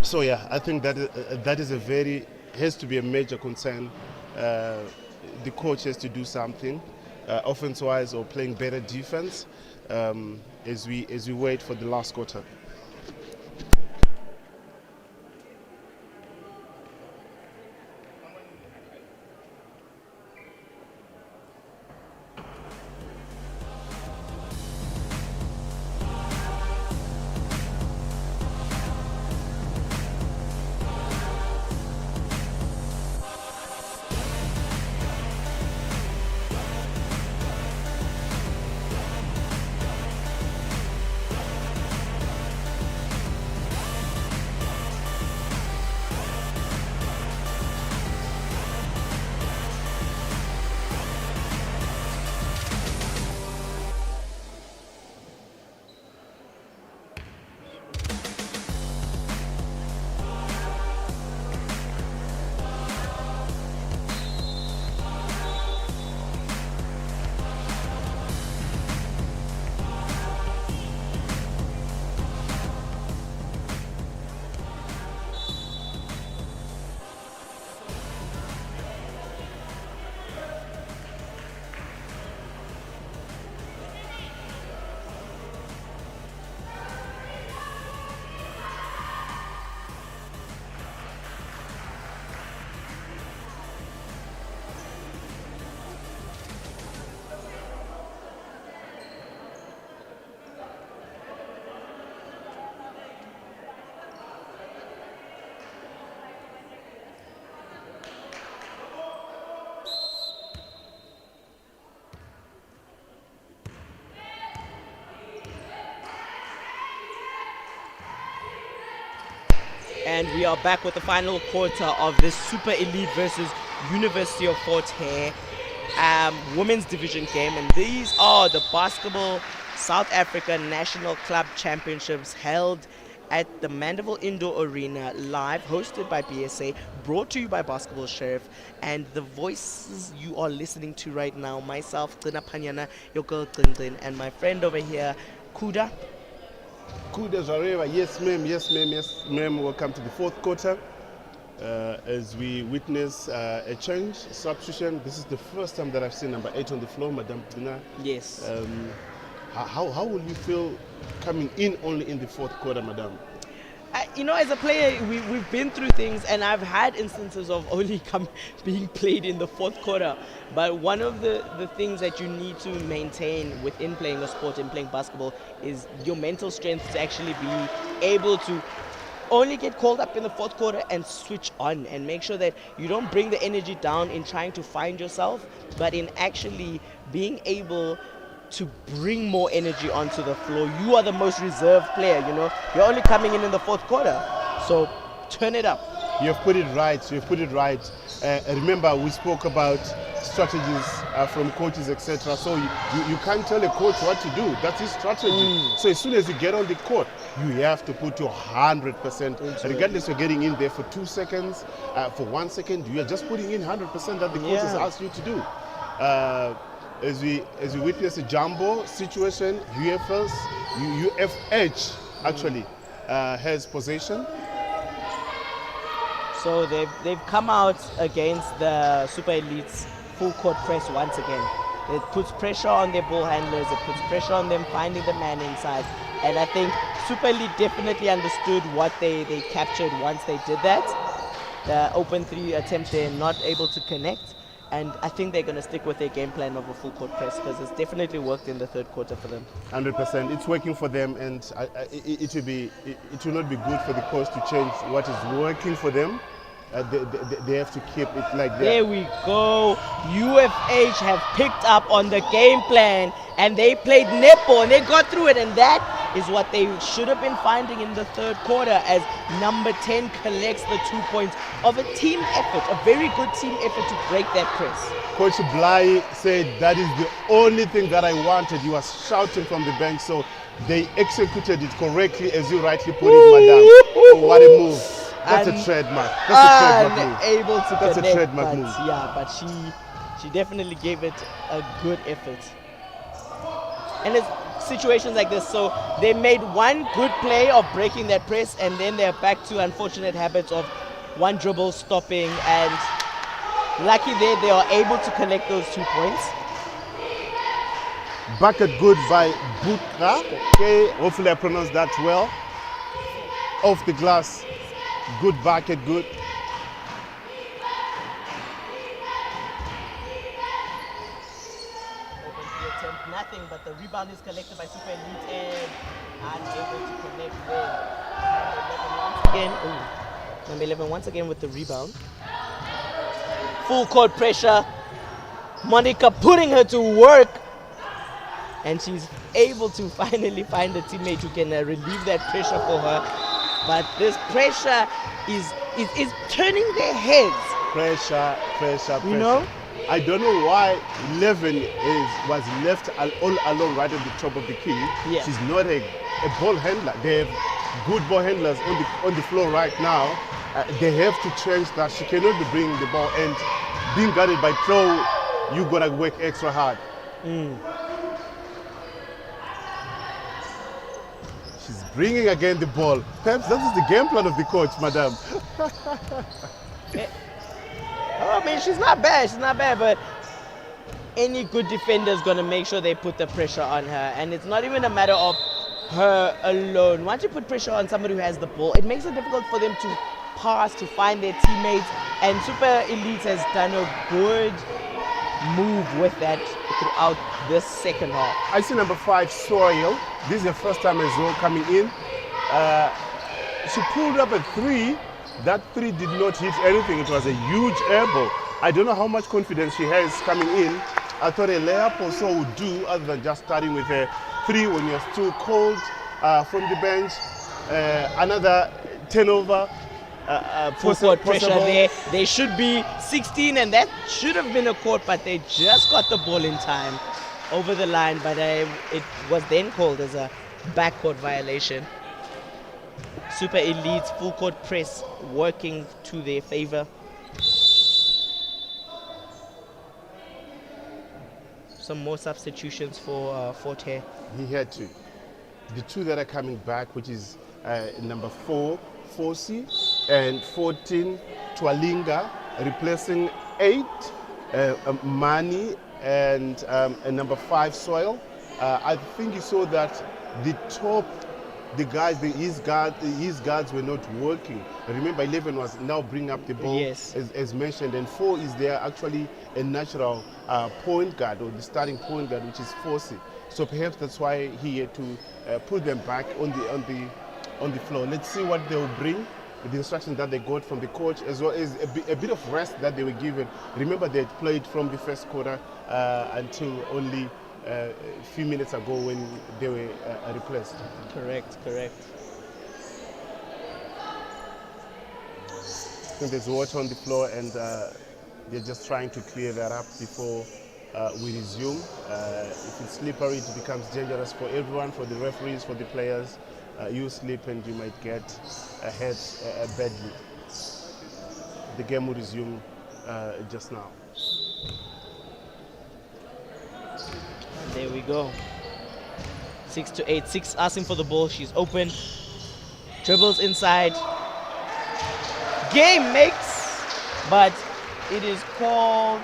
So yeah, I think that is has to be a major concern. The coach has to do something, offense-wise, or playing better defense as we wait for the last quarter. And we are back with the final quarter of this Super Elite versus University of Fort Hare women's division game. And these are the Basketball South Africa National Club Championships held at the Mandeville Indoor Arena, live, hosted by BSA, brought to you by Basketball Sheriff. And the voices you are listening to right now, myself, Gcina Phanyana, your girl Gcin, and my friend over here, Kuda. Kuda Zareva, yes ma'am, yes ma'am, yes ma'am. Welcome to the fourth quarter. As we witness a change, substitution. This is the first time that I've seen number 8 on the floor, Madam Gcina. Yes. How will you feel coming in only in the fourth quarter, Madam? As a player, we've been through things, and I've had instances of only being played in the fourth quarter. But one of the things that you need to maintain within playing a sport and playing basketball is your mental strength to actually be able to only get called up in the fourth quarter and switch on, and make sure that you don't bring the energy down in trying to find yourself, but in actually being able to bring more energy onto the floor. You are the most reserved player, You're only coming in the fourth quarter. So turn it up. You've put it right. Remember, we spoke about strategies from coaches, etc. So you can't tell a coach what to do. That's his strategy. So as soon as you get on the court, you have to put your 100%. Regardless of getting in there for 2 seconds, for 1 second, you are just putting in 100% that the coach has asked you to do. As we witness a jumbo situation, UFH actually has possession. So they've come out against the Super Elites full court press once again. It puts pressure on their ball handlers. It puts pressure on them finding the man inside. And I think Super Elite definitely understood what they captured once they did that. The open 3 attempt, they're not able to connect. And I think they're going to stick with their game plan of a full court press, because it's definitely worked in the third quarter for them. 100%. It's working for them, and it will not be good for the coach to change what is working for them. They have to keep it like that. There we go. UFH have picked up on the game plan, and they played netball, and they got through it, and that is what they should have been finding in the third quarter, as number 10 collects the 2 points of a team effort, a very good team effort to break that press. Coach Bly said that is the only thing that I wanted. He was shouting from the bench, so they executed it correctly, as you rightly put it, Madam. Oh, what a move. That's a trademark. That's a trademark move. Able to That's connect, a trademark move. Yeah, but she definitely gave it a good effort. And it's situations like this, so they made one good play of breaking that press, and then they're back to unfortunate habits of one dribble stopping, and lucky there they are able to connect those 2 points. Bucket good by Butka. Okay, hopefully I pronounced that well. Off the glass, good bucket, good. Nothing, but the rebound is collected by Super Elite and unable to connect with number 11 once again with the rebound. Full court pressure. Monica putting her to work, and she's able to finally find a teammate who can relieve that pressure for her. But this pressure is turning their heads. Pressure. I don't know why 11 was left all alone right at the top of the key. Yeah. She's not a ball handler. They have good ball handlers on the floor right now. They have to change that. She cannot be bringing the ball, and being guarded by Pro, you gotta work extra hard. She's bringing again the ball. Perhaps that is the game plan of the coach, Madam. I mean, she's not bad, but any good defender is going to make sure they put the pressure on her. And it's not even a matter of her alone. Once you put pressure on somebody who has the ball, it makes it difficult for them to pass, to find their teammates. And Super Elite has done a good move with that throughout this second half. I see number 5, Soil. This is the first time as well coming in. She pulled up a 3. That 3 did not hit anything. It was a huge air ball. I don't know how much confidence she has coming in. I thought a layup or so would do, other than just starting with a 3 when you're still cold from the bench. Another turnover. full court pressure possible. there. They should be 16, and that should have been a court, but they just got the ball in time over the line. But it was then called as a backcourt violation. Super Elite's full court press working to their favor. Some more substitutions for Forte. He had to. The two that are coming back, which is number 4, Fosi, and 14, Twalinga, replacing 8, Mani, and number 5, Soil. I think you saw that the top, the guys, his guards were not working. Remember, 11 was now bringing up the ball, Yes. as mentioned, and 4 is there actually a natural point guard, or the starting point guard, which is Fosi. So perhaps that's why he had to put them back on the floor. Let's see what they will bring, the instructions that they got from the coach, as well as a bit of rest that they were given. Remember, they had played from the first quarter until only a few minutes ago when they were replaced. Correct. I think there's water on the floor, and they're just trying to clear that up before we resume. If it's slippery, it becomes dangerous for everyone, for the referees, for the players. You slip and you might get hurt badly. The game will resume just now. There we go. 6-8. 6 asking for the ball. She's open. Dribbles inside. Game makes, but it is called.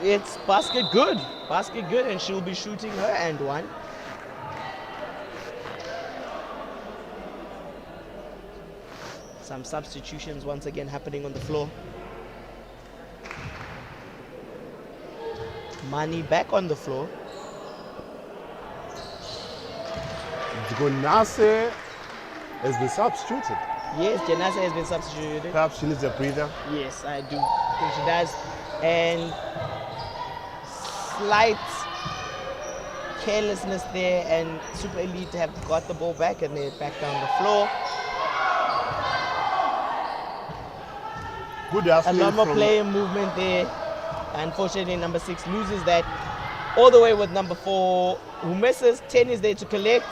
It's basket good. Basket good, and she'll be shooting her and one. Some substitutions once again happening on the floor. Mani back on the floor. Gonase has been substituted. Yes, Janasa has been substituted. Perhaps she needs a breather. Yes, I do think she does. And slight carelessness there, and Super Elite have got the ball back and they're back down the floor. Good A asking lot more from player movement there. Unfortunately, number 6 loses that. All the way with number 4, who misses. 10 is there to collect.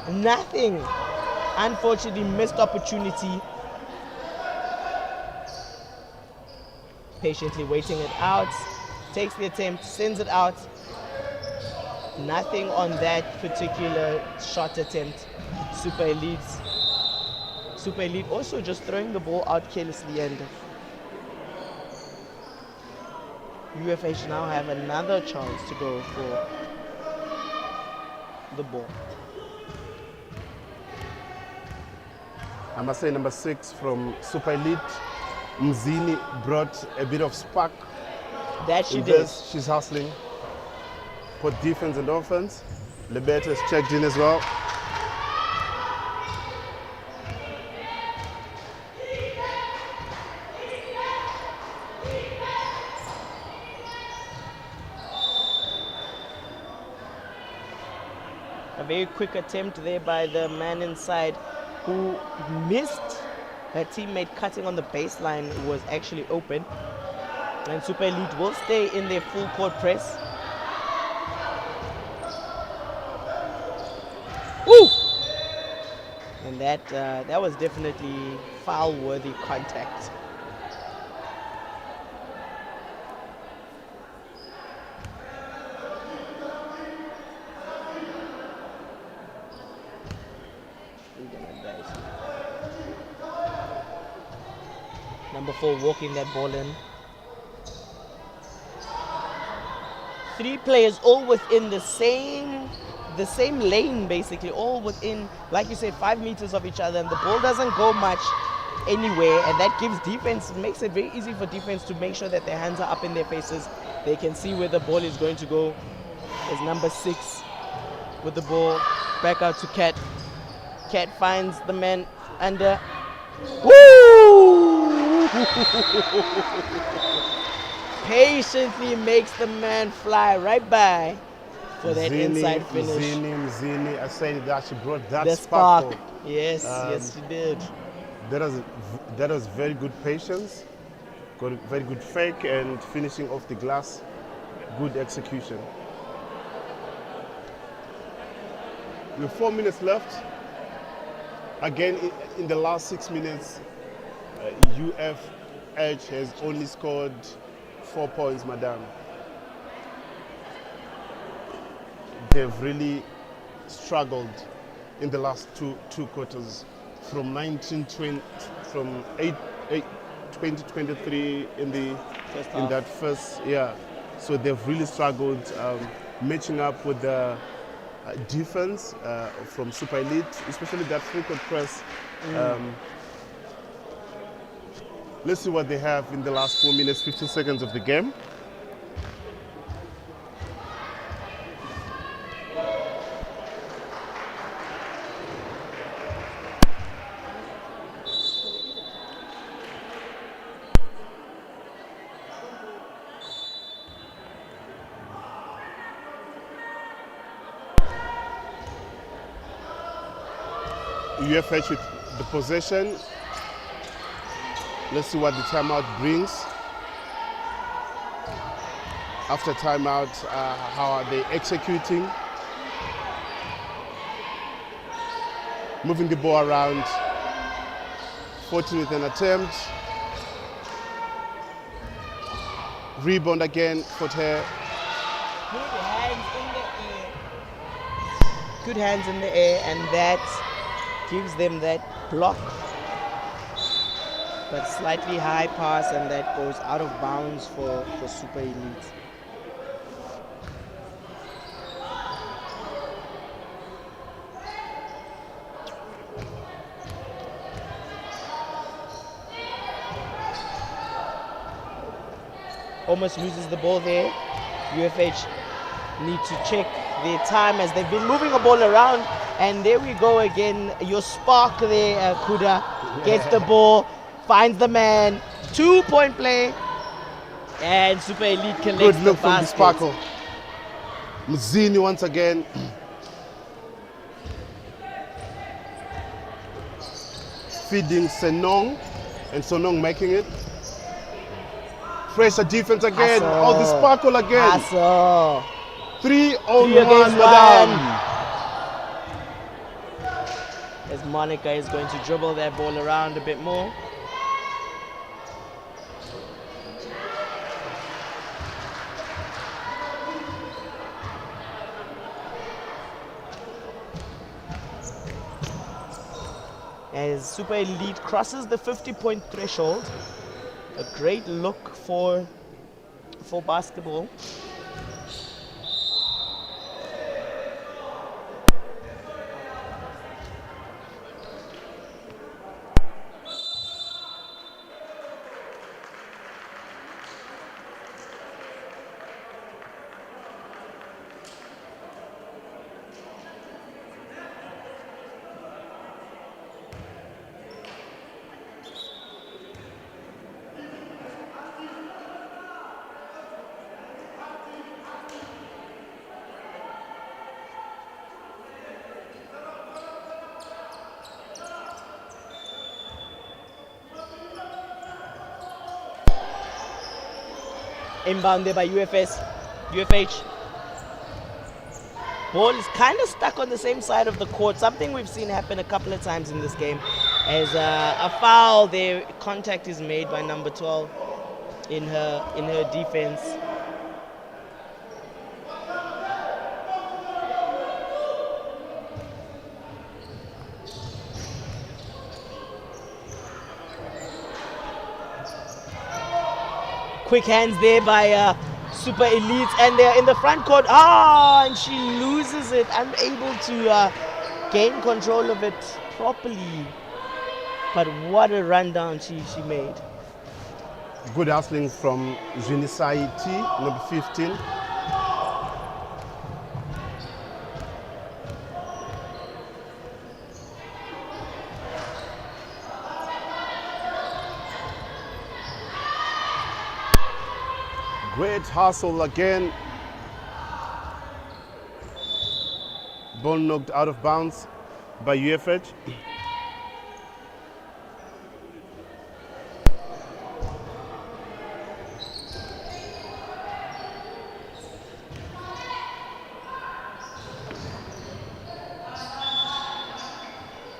Nothing. Unfortunately, missed opportunity. Patiently waiting it out. Takes the attempt, sends it out. Nothing on that particular shot attempt. Super Elite also just throwing the ball out carelessly, and UFH now have another chance to go for the ball. I must say, number 6 from Super Elite, Mzini, brought a bit of spark. That she in did. this. She's hustling, both defense and offense. Lebet has checked in as well. A very quick attempt there by the man inside, who missed her teammate cutting on the baseline, who was actually open. And Super Elite will stay in their full court press. Woo! And that was definitely foul-worthy contact. Number 4 walking that ball in. 3 players all within the same lane, basically, all within, like you said, 5 meters of each other, and the ball doesn't go much anywhere, and that gives defense, makes it very easy for defense to make sure that their hands are up in their faces. They can see where the ball is going to go. As number 6 with the ball back out to Kat. Kat finds the man under. Woo! Patiently makes the man fly right by. for that inside finish. Mzini. I said that she brought that The sparkle. spark. Yes, yes, she did. That was very good patience, got a very good fake, and finishing off the glass, good execution. With 4 minutes left, again in the last 6 minutes, UFH has only scored 4 points, madam. They've really struggled in the last two quarters, from 1920, from 2023 in that first, yeah. So they've really struggled matching up with the defense from Super Elite, especially that frequent press. Let's see what they have in the last 4 minutes, 15 seconds of the game. UFH with the possession. Let's see what the timeout brings. After timeout, how are they executing? Moving the ball around. 14 with an attempt. Rebound again for her. Good hands in the air. Good hands in the air, and that gives them that block. But slightly high pass, and that goes out of bounds for Super Elite. Almost loses the ball there. UFH need to check their time as they've been moving the ball around. And there we go again. Your spark there, Kuda, gets the ball, finds the man. 2-point play. And Super Elite collects Good look the from the basket. sparkle. Mzini once again. Feeding Senong, and Senong making it. Pressure defense again. Hustle. Oh, the sparkle again. Hustle. 3 on 3 1, against madam. As Monica is going to dribble that ball around a bit more. As Super Elite crosses the 50-point threshold, a great look for basketball. Inbound there by UFH. Ball is kind of stuck on the same side of the court. Something we've seen happen a couple of times in this game. As a foul there, contact is made by number 12 in her defense. Quick hands there by Super Elite, and they're in the front court. And she loses it, unable to gain control of it properly. But what a rundown she made. Good hustling from Junisai T, number 15. Great hustle again. Ball knocked out of bounds by UFH.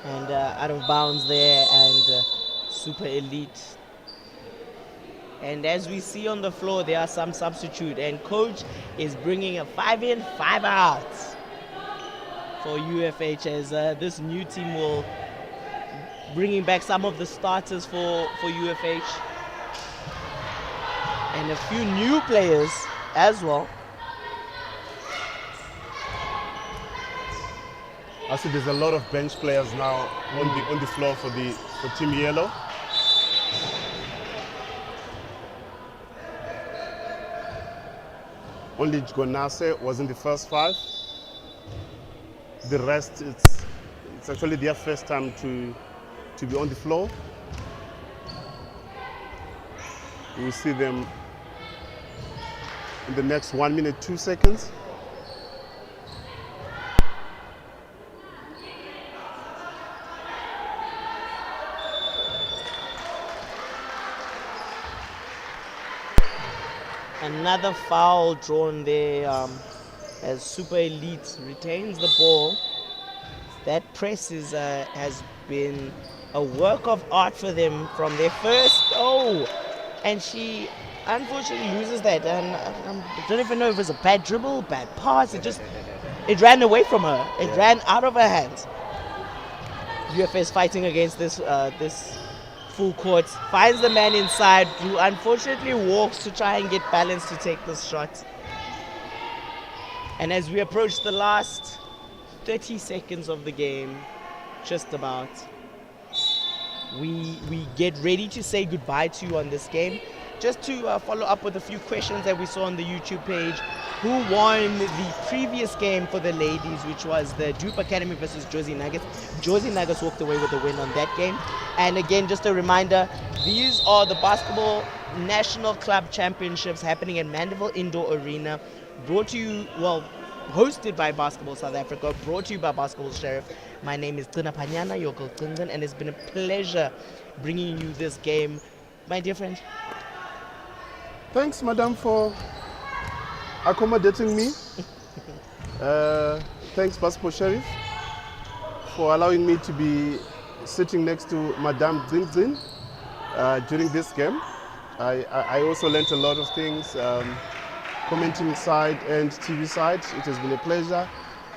And out of bounds there, and Super Elite. And as we see on the floor, there are some substitute, and coach is bringing a 5 in, 5 out for UFH, as this new team will bringing back some of the starters for UFH, and a few new players as well. I see there's a lot of bench players now on the floor for Team Yellow. Only Gonase was in the first 5. The rest, it's actually their first time to be on the floor. We will see them in the next 1 minute, 2 seconds. Another foul drawn there, as Super Elite retains the ball. That press has been a work of art for them from their first. And she unfortunately loses that. And I don't even know if it was a bad dribble, bad pass. It ran away from her. It ran out of her hands. UFS fighting against this full court, finds the man inside, who unfortunately walks to try and get balance to take this shot. And as we approach the last 30 seconds of the game, just about, we get ready to say goodbye to you on this game. Just to follow up with a few questions that we saw on the YouTube page. Who won the previous game for the ladies, which was the Dupe Academy versus Josie Nuggets? Josie Nuggets walked away with the win on that game. And again, just a reminder, these are the Basketball National Club Championships happening at Mandeville Indoor Arena, brought to you, hosted by Basketball South Africa, brought to you by Basketball Sheriff. My name is Tina Panyana, Yoko Klingon, and it's been a pleasure bringing you this game. My dear friend. Thanks, madam, for accommodating me. Thanks, Basketball Sheriff, for allowing me to be sitting next to Madame Zin during this game. I also learned a lot of things, commenting side and TV side. It has been a pleasure.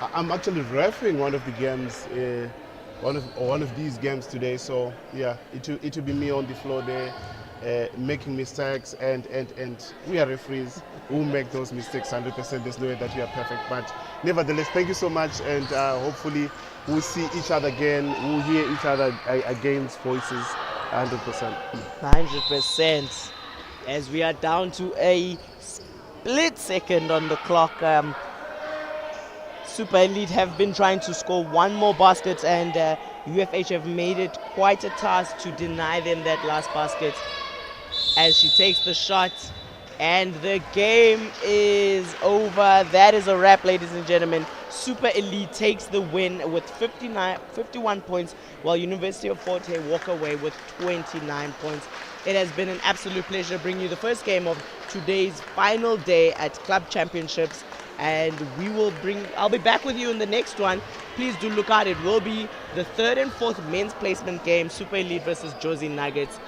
I'm actually refereeing one of the games, one of these games today. So yeah, it will be me on the floor there, making mistakes, and we are referees who make those mistakes 100%. There's no way that we are perfect, but nevertheless, thank you so much, and hopefully we'll see each other again. We'll hear each other again's voices 100%. 100%. As we are down to a split second on the clock, Super Elite have been trying to score one more basket, and UFH have made it quite a task to deny them that last basket. As she takes the shot, and the game is over. That is a wrap, ladies and gentlemen. Super Elite takes the win with 51 points, while University of Fort Hare walk away with 29 points. It has been an absolute pleasure bringing you the first game of today's final day at Club Championships, and I'll be back with you in the next one. Please do look out. It will be the third and fourth men's placement game, Super Elite versus Josie Nuggets.